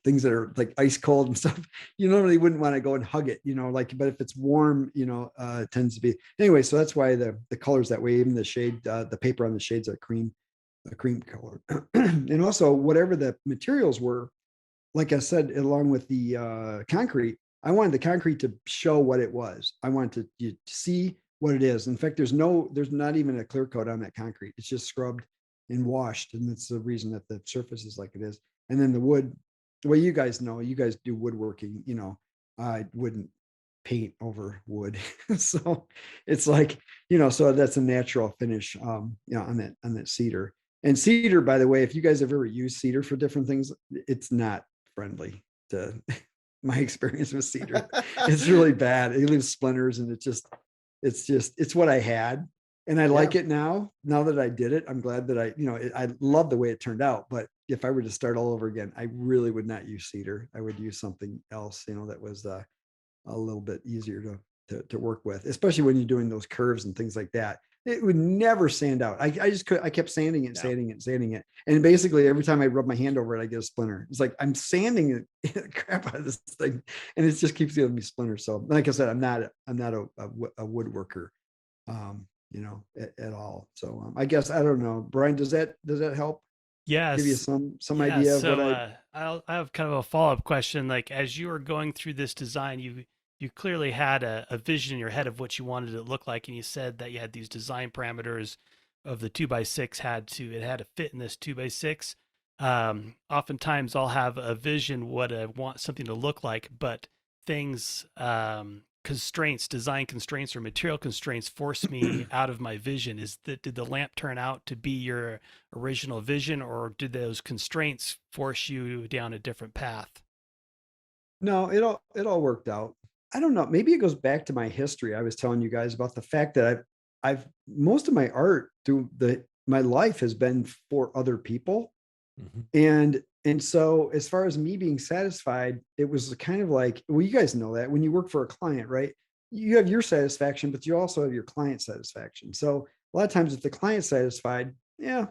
things that are like ice cold and stuff. You normally wouldn't want to go and hug it, like, but if it's warm, it tends to be anyway. So that's why the colors that way, even the shade, the paper on the shades are a cream color. And also whatever the materials were, like I said, along with the concrete, I wanted the concrete to show what it was. I wanted to see what it is. In fact, there's not even a clear coat on that concrete. It's just scrubbed and washed. And that's the reason that the surface is like it is. And then the wood, well, you guys do woodworking, I wouldn't paint over wood. So it's like, so that's a natural finish, on that cedar. And cedar, by the way, if you guys have ever used cedar for different things, it's not friendly to my experience with cedar. It's really bad. It leaves splinters, and it's what I had. And I Yeah. like it now. Now that I did it, I'm glad that I love the way it turned out. But if I were to start all over again, I really would not use cedar. I would use something else, that was a little bit easier to work with, especially when you're doing those curves and things like that. It would never sand out. I kept sanding it, No. sanding it, sanding it. And basically every time I rub my hand over it, I get a splinter. It's like I'm sanding the crap out of this thing, and it just keeps giving me splinters. So like I said, I'm not a woodworker, at all. So I guess, I don't know, Brian, does that help give you Yes. some Yeah. idea of what So I? I have kind of a follow-up question. Like, as you were going through this design, you clearly had a vision in your head of what you wanted it to look like, and you said that you had these design parameters of the 2x6 it had to fit in this 2x6. Oftentimes I'll have a vision what I want something to look like, but things constraints, design constraints or material constraints force me out of my vision. Did the lamp turn out to be your original vision, or did those constraints force you down a different path? No, it all worked out. I don't know. Maybe it goes back to my history. I was telling you guys about the fact that I've most of my art through my life has been for other people. Mhm. And so as far as me being satisfied, it was kind of like, well, you guys know that when you work for a client, right? You have your satisfaction, but you also have your client satisfaction. So a lot of times if the client's satisfied, yeah,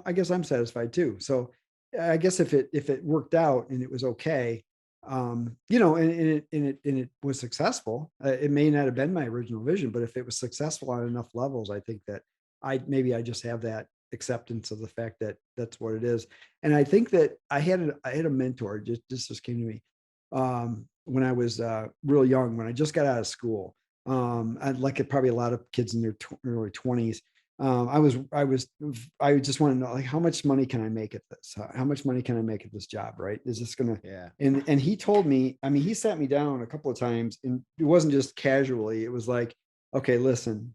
I guess I'm satisfied too. So I guess if it worked out and it was okay, and it was successful, it may not have been my original vision, but if it was successful on enough levels, I think that I just have that acceptance of the fact that that's what it is. And I think that I had a mentor, just came to me, when I was real young, when I just got out of school. I'd like it, probably a lot of kids in their early 20s. I just want to know, like, how much money can I make at this? How much money can I make at this job? Right? Is this gonna? Yeah. And he told me, I mean, he sat me down a couple of times, and it wasn't just casually. It was like, okay, listen,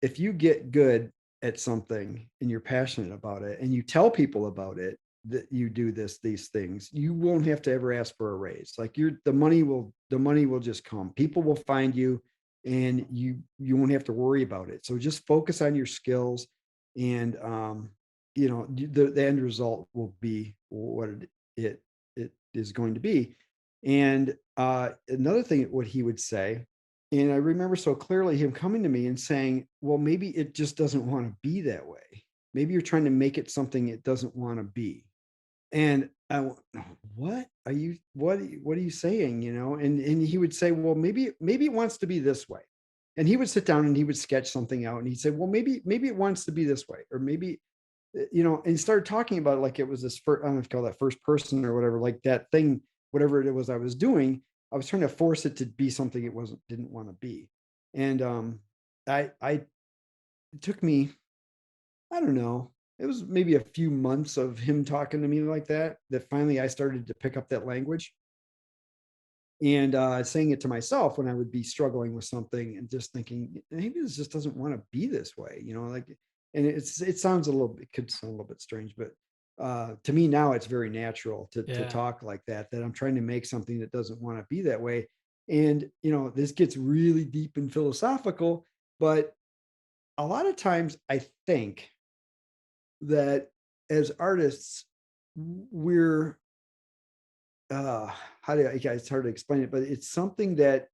if you get good at something and you're passionate about it and you tell people about it, that you do these things, you won't have to ever ask for a raise. Like, the money will just come. People will find you, and you won't have to worry about it. So just focus on your skills, and the end result will be what it is going to be. And another thing, what he would say, and I remember so clearly him coming to me and saying, well, maybe it just doesn't want to be that way. Maybe you're trying to make it something it doesn't want to be. And I went, "Oh, what are you saying? And he would say, well, maybe it wants to be this way." And he would sit down and he would sketch something out, and he'd say, well, maybe it wants to be this way, or maybe, and he started talking about it like it was this first, I don't know if you call that first person or whatever, like that thing, whatever it was I was doing, I was trying to force it to be something it didn't want to be. And it took me, I don't know, it was maybe a few months of him talking to me like that finally I started to pick up that language, and saying it to myself when I would be struggling with something and just thinking, maybe this just doesn't want to be this way, like. And it sounds it could sound a little bit strange, but to me now it's very natural to Yeah. talk like that I'm trying to make something that doesn't want to be that way. And, this gets really deep and philosophical, but a lot of times I think that as artists, we're, how do I, yeah, it's hard to explain it, but it's something that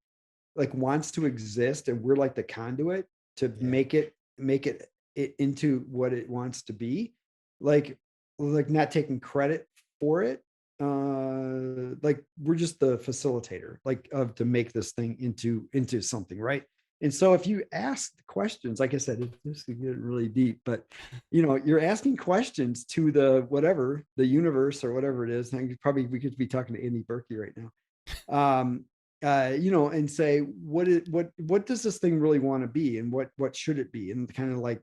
like wants to exist, and we're like the conduit to Yeah. make it into what it wants to be. Like not taking credit for it. Like we're just the facilitator, like of to make this thing into something, right? And so if you ask the questions, like I said, this could get really deep, but you're asking questions to the whatever, the universe or whatever it is. And probably we could be talking to Andy Berkey right now. And say, what does this thing really want to be, and what should it be? And kind of like,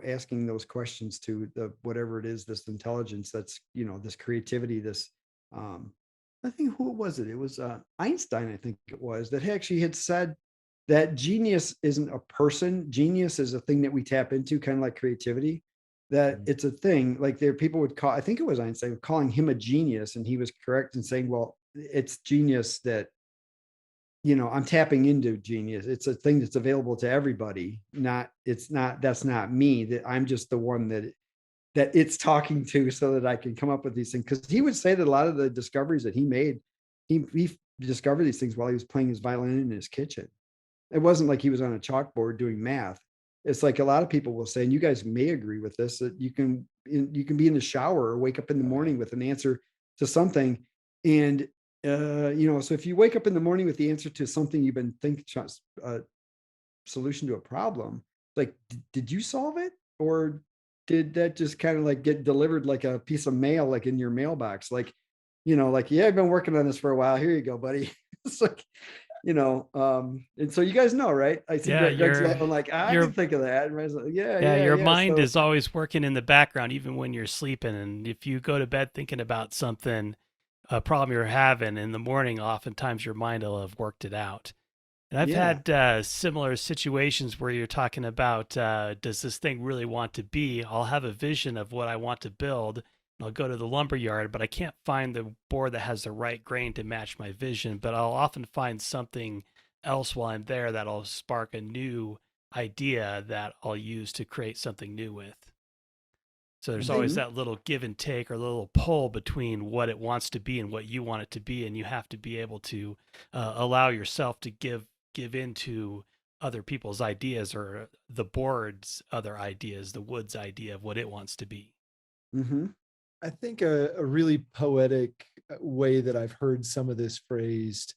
asking those questions to the whatever it is, this intelligence that's, this creativity, this I think, who was it? It was Einstein, I think it was, that actually had said that genius isn't a person. Genius is a thing that we tap into, kind of like creativity. That Mhm. it's a thing. Like there, people would call. I think it was Einstein calling him a genius, and he was correct in saying, "Well, it's genius that I'm tapping into genius. It's a thing that's available to everybody. Not, it's not. That's not me. That I'm just the one that it's talking to, so that I can come up with these things." Because he would say that a lot of the discoveries that he made, he discovered these things while he was playing his violin in his kitchen. It wasn't like he was on a chalkboard doing math. It's like a lot of people will say, and you guys may agree with this, that you can be in the shower or wake up in the Oh yeah. morning with an answer to something. And so if you wake up in the morning with the answer to something you've been thinking, solution to a problem, like, did you solve it, or did that just kind of like get delivered like a piece of mail, like in your mailbox? Like, like, yeah, I've been working on this for a while. Here you go, buddy. It's like, and so you guys know, right? I see Yeah, Greg's going like, I your can think of that. And Ryan's like, yeah, yeah, yeah, your yeah. mind So is always working in the background, even when you're sleeping. And if you go to bed thinking about something, a problem you're having in the morning, oftentimes your mind will have worked it out. And I've yeah. had similar situations where you're talking about, does this thing really want to be? I'll have a vision of what I want to build, and I'll go to the lumber yard, but I can't find the board that has the right grain to match my vision. But I'll often find something else while I'm there that'll spark a new idea that I'll use to create something new with. So I there's think always Hmm. that little give and take or little pull between what it wants to be and what you want it to be, and you have to be able to allow yourself to give into other people's ideas or the board's other ideas, the wood's idea of what it wants to be. Hmm. I think a really poetic way that I've heard some of this phrased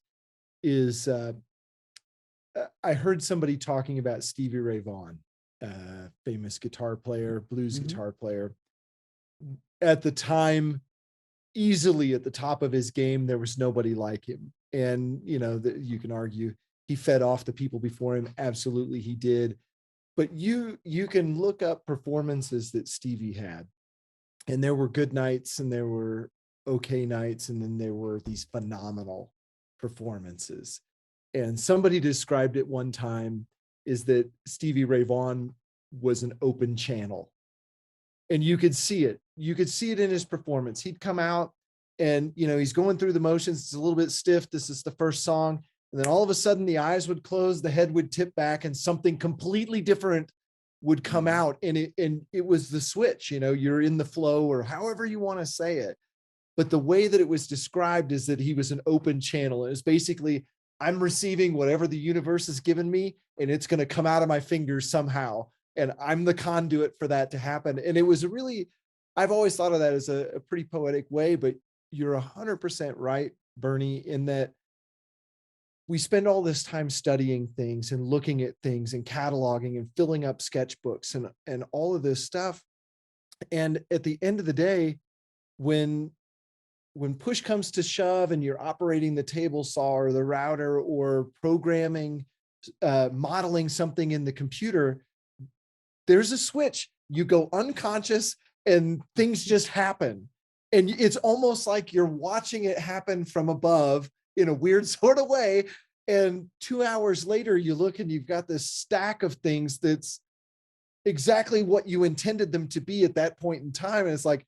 is I heard somebody talking about Stevie Ray Vaughan, famous guitar player, blues Hmm. guitar player. At the time, easily at the top of his game, there was nobody like him. And, you can argue he fed off the people before him. Absolutely, he did. But you can look up performances that Stevie had, and there were good nights and there were okay nights, and then there were these phenomenal performances. And somebody described it one time is that Stevie Ray Vaughan was an open channel, and you could see it. You could see it in his performance. He'd come out and, he's going through the motions. It's a little bit stiff. This is the first song. And then all of a sudden the eyes would close, the head would tip back, and something completely different would come Hmm. out. And it was the switch, you're in the flow, or however you want to say it. But the way that it was described is that he was an open channel. It was basically, I'm receiving whatever the universe has given me, and it's going to come out of my fingers somehow. And I'm the conduit for that to happen. And it was a really, I've always thought of that as a pretty poetic way, but you're 100% right, Bernie, in that we spend all this time studying things and looking at things and cataloging and filling up sketchbooks and all of this stuff. And at the end of the day, when push comes to shove and you're operating the table saw or the router or programming, modeling something in the computer, there's a switch. You go unconscious and things just happen. And it's almost like you're watching it happen from above in a weird sort of way. And 2 hours later, you look and you've got this stack of things that's exactly what you intended them to be at that point in time. And it's like,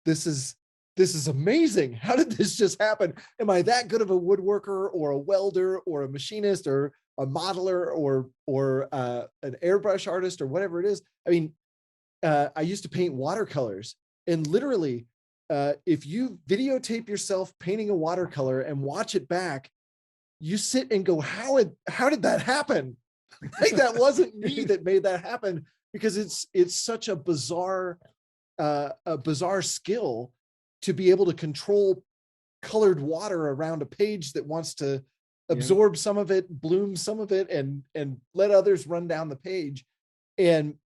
this is this is amazing. How did this just happen? Am I that good of a woodworker or a welder or a machinist or a modeler or an airbrush artist or whatever it is? I mean, I used to paint watercolors, and literally, if you videotape yourself painting a watercolor and watch it back, you sit and go, how did that happen? Like, that wasn't me that made that happen, because it's such a bizarre skill to be able to control colored water around a page that wants to Yeah. absorb some of it, bloom some of it, and let others run down the page. And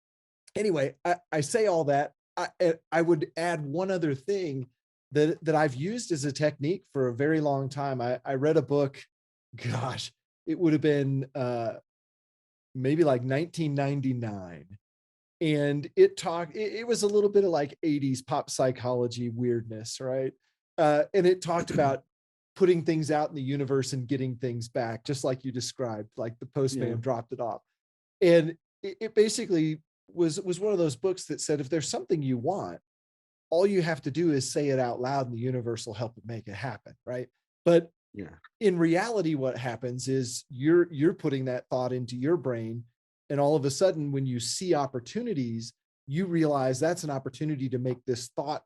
anyway, I say all that. I would add one other thing that I've used as a technique for a very long time. I read a book, gosh, it would have been maybe like 1999. And it was a little bit of like 80s pop psychology weirdness, right? And it talked about putting things out in the universe and getting things back, just like you described, like the postman Yeah. dropped it off. And it basically was one of those books that said, if there's something you want, all you have to do is say it out loud and the universe will help it make it happen, right? But Yeah. in reality, what happens is you're putting that thought into your brain, and all of a sudden, when you see opportunities, you realize that's an opportunity to make this thought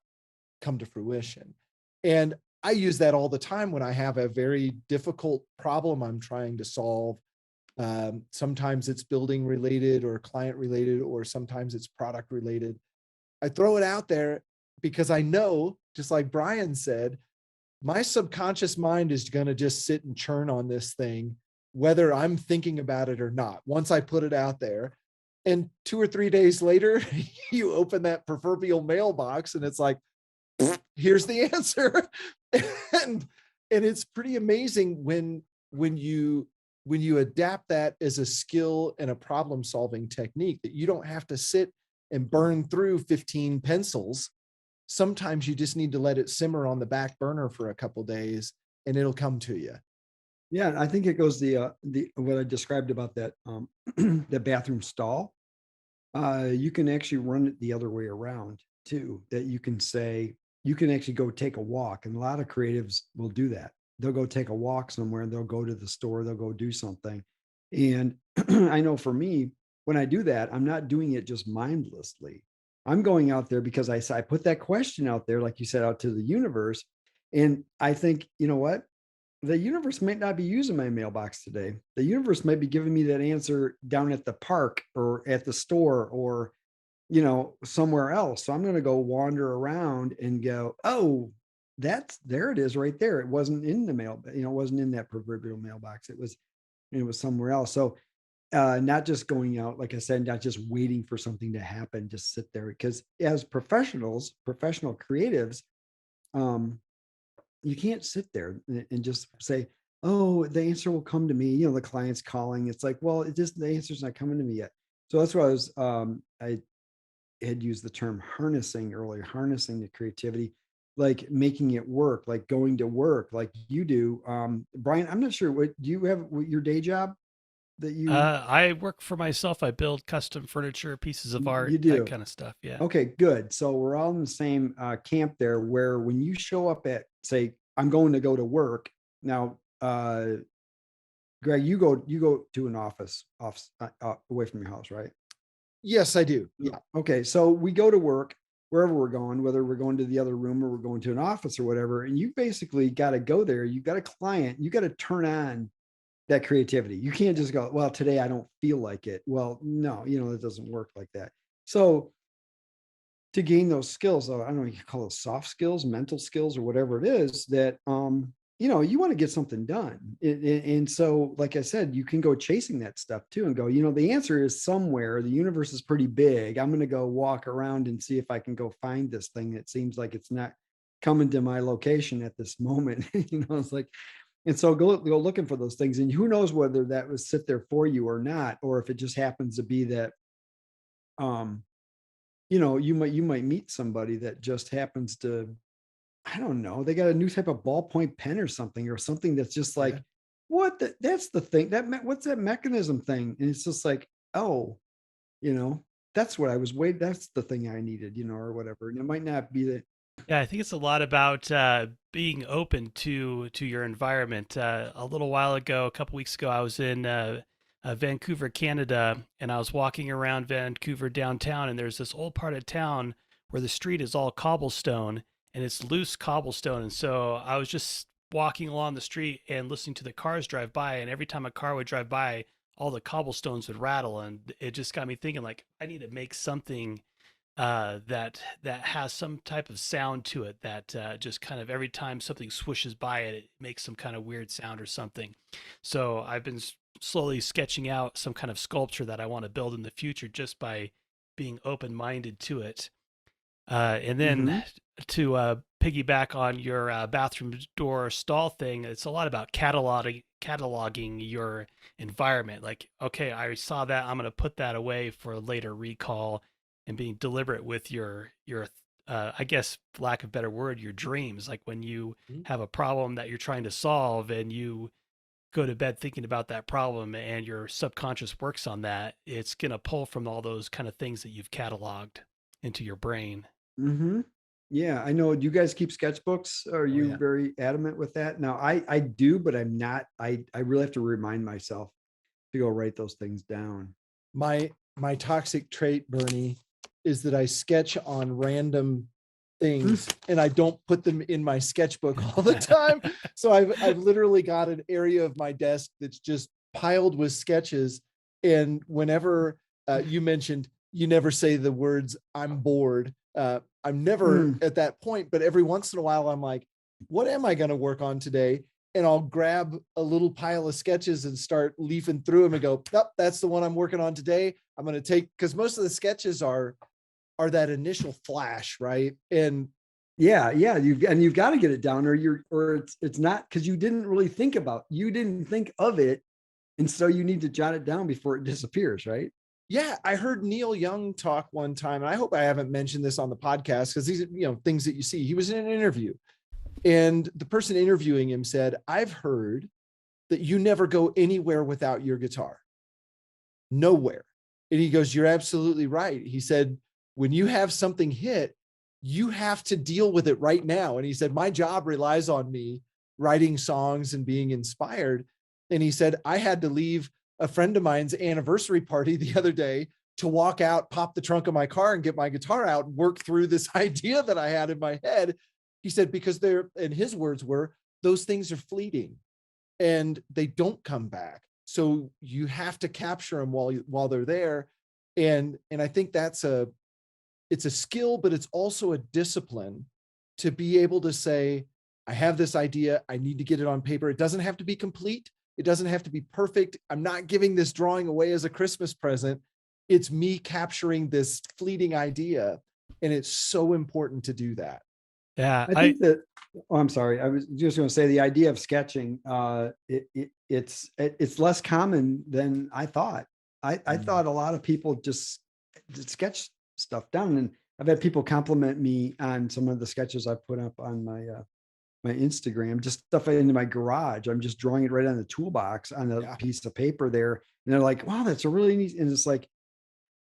come to fruition. And I use that all the time when I have a very difficult problem I'm trying to solve. Sometimes it's building related or client related, or sometimes it's product related. I throw it out there because I know, just like Brian said, my subconscious mind is going to just sit and churn on this thing, whether I'm thinking about it or not. Once I put it out there, and 2 or 3 days later, you open that proverbial mailbox and it's like, here's the answer. and and it's pretty amazing when you when you adapt that as a skill and a problem solving technique, that you don't have to sit and burn through 15 pencils. Sometimes you just need to let it simmer on the back burner for a couple days and it'll come to you. Yeah, I think it goes the what I described about that the bathroom stall. You can actually run it the other way around too. That you can say you can actually go take a walk, and a lot of creatives will do that. They'll go take a walk somewhere, and they'll go to the store, they'll go do something. And I know for me, when I do that, I'm not doing it just mindlessly. I'm going out there because I put that question out there, like you said, out to the universe. And I think, you know what? The universe might not be using my mailbox today. The universe might be giving me that answer down at the park or at the store or, somewhere else. So I'm going to go wander around and go, oh, there it is right there. It wasn't in the mail, it wasn't in that proverbial mailbox. It was somewhere else. So not just going out, like I said, not just waiting for something to happen, just sit there. Because as professionals, professional creatives, um, you can't sit there and just say, oh, the answer will come to me. The client's calling. It's like, well, the answer's not coming to me yet. So that's why I had used the term harnessing earlier, harnessing the creativity, like making it work, like going to work, like you do. Brian, I'm not sure, what do you have your day job that I work for myself. I build custom furniture, pieces of art, you that do? kind of stuff. Yeah. Okay, good. So we're all in the same camp there, where when you show up at, say, I'm going to go to work now, Greg, you go to an office away from your house, right? Yes, I do. Yeah. Okay, so we go to work wherever we're going, whether we're going to the other room or we're going to an office or whatever, and you basically got to go there. You got a client, you got to turn on that creativity. You can't just go, well, today I don't feel like it. Well, no, it doesn't work like that. So to gain those skills, I don't know, you call it soft skills, mental skills, or whatever it is that, you want to get something done. And so, like I said, you can go chasing that stuff too and go, the answer is somewhere. The universe is pretty big. I'm going to go walk around and see if I can go find this thing that seems like it's not coming to my location at this moment. It's like, and so go looking for those things. And who knows whether that was sit there for you or not, or if it just happens to be that, um, you might meet somebody that just happens to, I don't know, they got a new type of ballpoint pen or something that's just like, Yeah. that's the thing what's that mechanism thing? And it's just like, oh, you know, that's what I was waiting. That's the thing I needed, or whatever. And it might not be that. Yeah, I think it's a lot about being open to your environment. A little while ago, a couple weeks ago, I was in Vancouver, Canada, and I was walking around Vancouver downtown, and there's this old part of town where the street is all cobblestone and it's loose cobblestone. And so I was just walking along the street and listening to the cars drive by, and every time a car would drive by, all the cobblestones would rattle, and it just got me thinking, like, I need to make something that has some type of sound to it that just kind of every time something swishes by it, it makes some kind of weird sound or something. So I've been slowly sketching out some kind of sculpture that I want to build in the future just by being open minded to it. And then Hmm. to piggyback on your bathroom door stall thing, it's a lot about cataloging your environment. Like, okay, I saw that, I'm going to put that away for a later recall, and being deliberate with your I guess, for lack of a better word, your dreams. Like when you Mhm. have a problem that you're trying to solve and you go to bed thinking about that problem and your subconscious works on that, it's going to pull from all those kind of things that you've cataloged into your brain. Hmm. Yeah, I know. Do you guys keep sketchbooks? Are Oh you yeah. very adamant with that? Now, I do, but I'm not. I really have to remind myself to go write those things down. My toxic trait, Bernie, is that I sketch on random Mm. things and I don't put them in my sketchbook all the time. So I've literally got an area of my desk that's just piled with sketches. And whenever you mentioned you never say the words "I'm bored," I'm never Mm. at that point. But every once in a while, I'm like, "What am I going to work on today?" And I'll grab a little pile of sketches and start leafing through them and go, "Nope, that's the one I'm working on today. I'm going to take," because most of the sketches are that initial flash, right? And Yeah, yeah. You've got to get it down, or it's not because you didn't think of it, and so you need to jot it down before it disappears, right? yeah, I heard Neil Young talk one time, and I hope I haven't mentioned this on the podcast because these are, things that you see. He was in an interview, and the person interviewing him said, "I've heard that you never go anywhere without your guitar, nowhere." And he goes, "You're absolutely right." He said, "When you have something hit, you have to deal with it right now." And he said, "My job relies on me writing songs and being inspired." And he said, "I had to leave a friend of mine's anniversary party the other day to walk out, pop the trunk of my car, and get my guitar out and work through this idea that I had in my head." He said, because they're, and his words were, "Those things are fleeting and they don't come back. So you have to capture them while they're there." And I think it's a skill, but it's also a discipline to be able to say, "I have this idea. I need to get it on paper." It doesn't have to be complete. It doesn't have to be perfect. I'm not giving this drawing away as a Christmas present. It's me capturing this fleeting idea. And it's so important to do that. Yeah, I think that, oh, I'm sorry. I was just going to say the idea of sketching, it's less common than I thought. I Mm. thought a lot of people just sketch stuff down, and I've had people compliment me on some of the sketches I put up on my Instagram, just stuff in my garage. I'm just drawing it right on the toolbox on a Yeah. piece of paper there, and they're like, "Wow, that's a really neat." And it's like,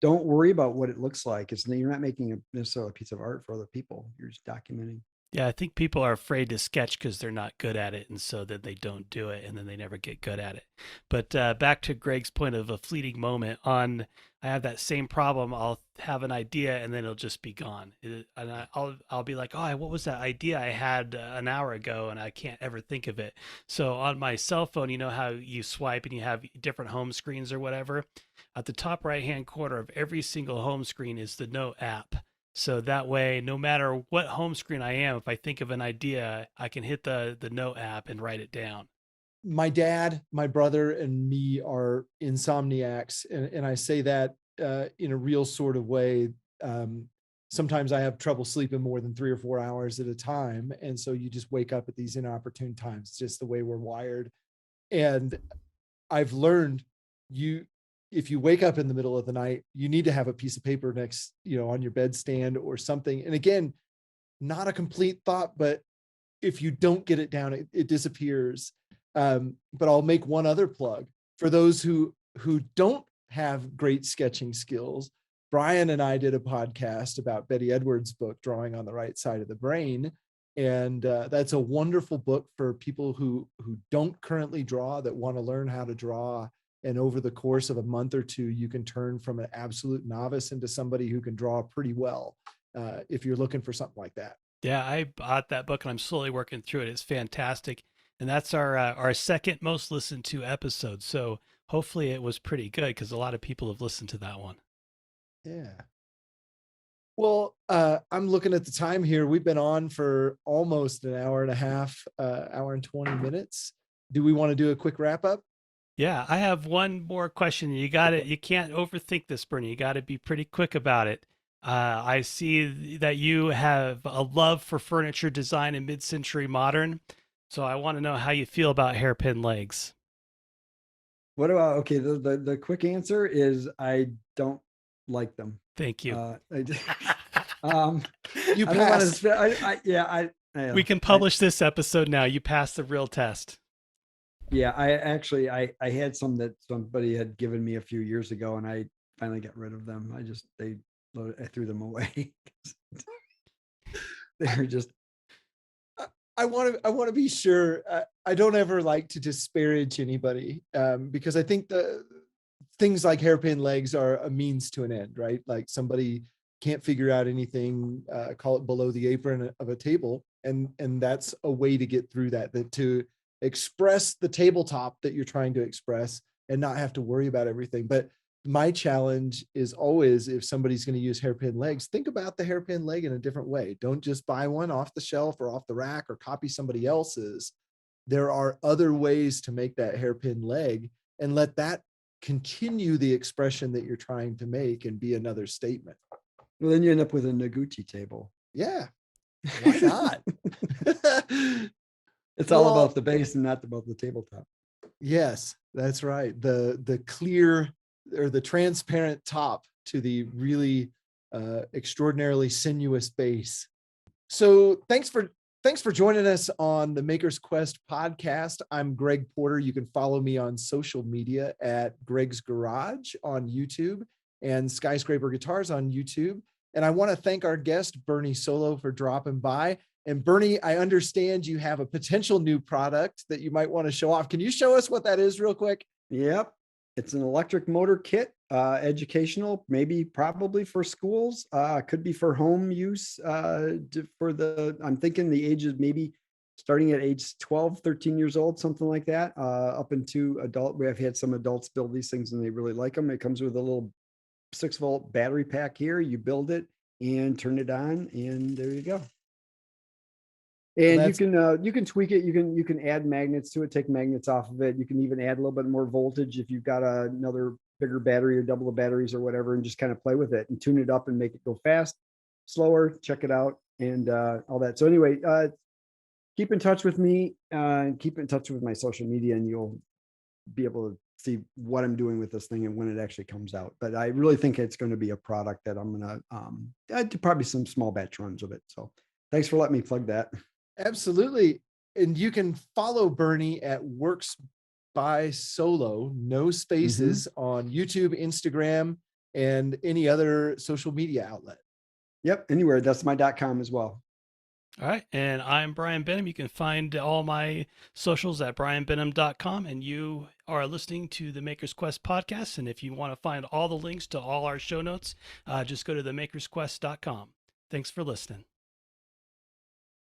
don't worry about what it looks like. You're not making a necessarily a piece of art for other people. You're just documenting. yeah, I think people are afraid to sketch because they're not good at it, and so then they don't do it, and then they never get good at it. But back to Greg's point of a fleeting moment, on I have that same problem. I'll have an idea, and then it'll just be gone, and I'll be like, oh, what was that idea I had an hour ago, and I can't ever think of it. So on my cell phone, you know how you swipe and you have different home screens or whatever. At the top right hand corner of every single home screen is the Note app. So that way, no matter what home screen I am, if I think of an idea, I can hit the Note app and write it down. My dad, my brother, and me are insomniacs, and I say that in a real sort of way. Um, Sometimes I have trouble sleeping more than 3 or 4 hours at a time, and so you just wake up at these inopportune times. It's just the way we're wired. And I've learned, you if you wake up in the middle of the night, you need to have a piece of paper next, on your bedstand or something. And again, not a complete thought, but if you don't get it down, it disappears. But I'll make one other plug for those who don't have great sketching skills. Brian and I did a podcast about Betty Edwards' book, Drawing on the Right Side of the Brain. And that's a wonderful book for people who don't currently draw, that want to learn how to draw. And over the course of a month or two, you can turn from an absolute novice into somebody who can draw pretty well, if you're looking for something like that. Yeah, I bought that book and I'm slowly working through it. It's fantastic. And that's our second most listened to episode. So hopefully it was pretty good because a lot of people have listened to that one. Yeah. Well, I'm looking at the time here. We've been on for almost an hour and a half, hour and 20 minutes. Do we want to do a quick wrap up? Yeah, I have one more question. You got it. You can't overthink this, Bernie. You got to be pretty quick about it. I see that you have a love for furniture design and mid-century modern. So I want to know how you feel about hairpin legs. What about, okay, the quick answer is I don't like them. Thank you. You You I don't want passed. to, yeah, We can publish this episode now. You passed the real test. Yeah, I had some that somebody had given me a few years ago, and I finally got rid of them. I threw them away. They're just, I want to be sure. I don't ever like to disparage anybody, because I think the things like hairpin legs are a means to an end, right? Like somebody can't figure out anything, call it below the apron of a table, and that's a way to get through that to express the tabletop that you're trying to express and not have to worry about everything. But my challenge is always, if somebody's going to use hairpin legs, think about the hairpin leg in a different way. Don't just buy one off the shelf or off the rack or copy somebody else's. There are other ways to make that hairpin leg, and let that continue the expression that you're trying to make and be another statement. well, then you end up with a Noguchi table. Yeah. Why not? It's all about the base and not about the tabletop. Yes, that's right. The clear, or the transparent top to the really extraordinarily sinuous base. So thanks for joining us on the Maker's Quest podcast. I'm Greg Porter. You can follow me on social media at Greg's Garage on YouTube and Skyscraper Guitars on YouTube. And I want to thank our guest, Bernie Solo, for dropping by. And Bernie, I understand you have a potential new product that you might want to show off. Can you show us what that is real quick? Yep. It's an electric motor kit, educational, probably for schools, could be for home use, I'm thinking the ages, maybe starting at age 12, 13 years old, something like that, up into adult. We have had some adults build these things and they really like them. It comes with a little 6-volt battery pack here. You build it and turn it on, and there you go. And you can tweak it. You can add magnets to it, take magnets off of it. You can even add a little bit more voltage if you've got another bigger battery or double the batteries or whatever, and just kind of play with it and tune it up and make it go fast, slower, check it out, and all that. So anyway, keep in touch with me, and keep in touch with my social media, and you'll be able to see what I'm doing with this thing and when it actually comes out. But I really think it's going to be a product that I'm going to do probably some small batch runs of it. So thanks for letting me plug that. Absolutely. And you can follow Bernie at Works by Solo, no spaces, on YouTube, Instagram, and any other social media outlet. Yep. Anywhere. That's my .com as well. All right. And I'm Brian Benham. You can find all my socials at brianbenham.com. And you are listening to the Maker's Quest podcast. And if you want to find all the links to all our show notes, just go to themakersquest.com. Thanks for listening.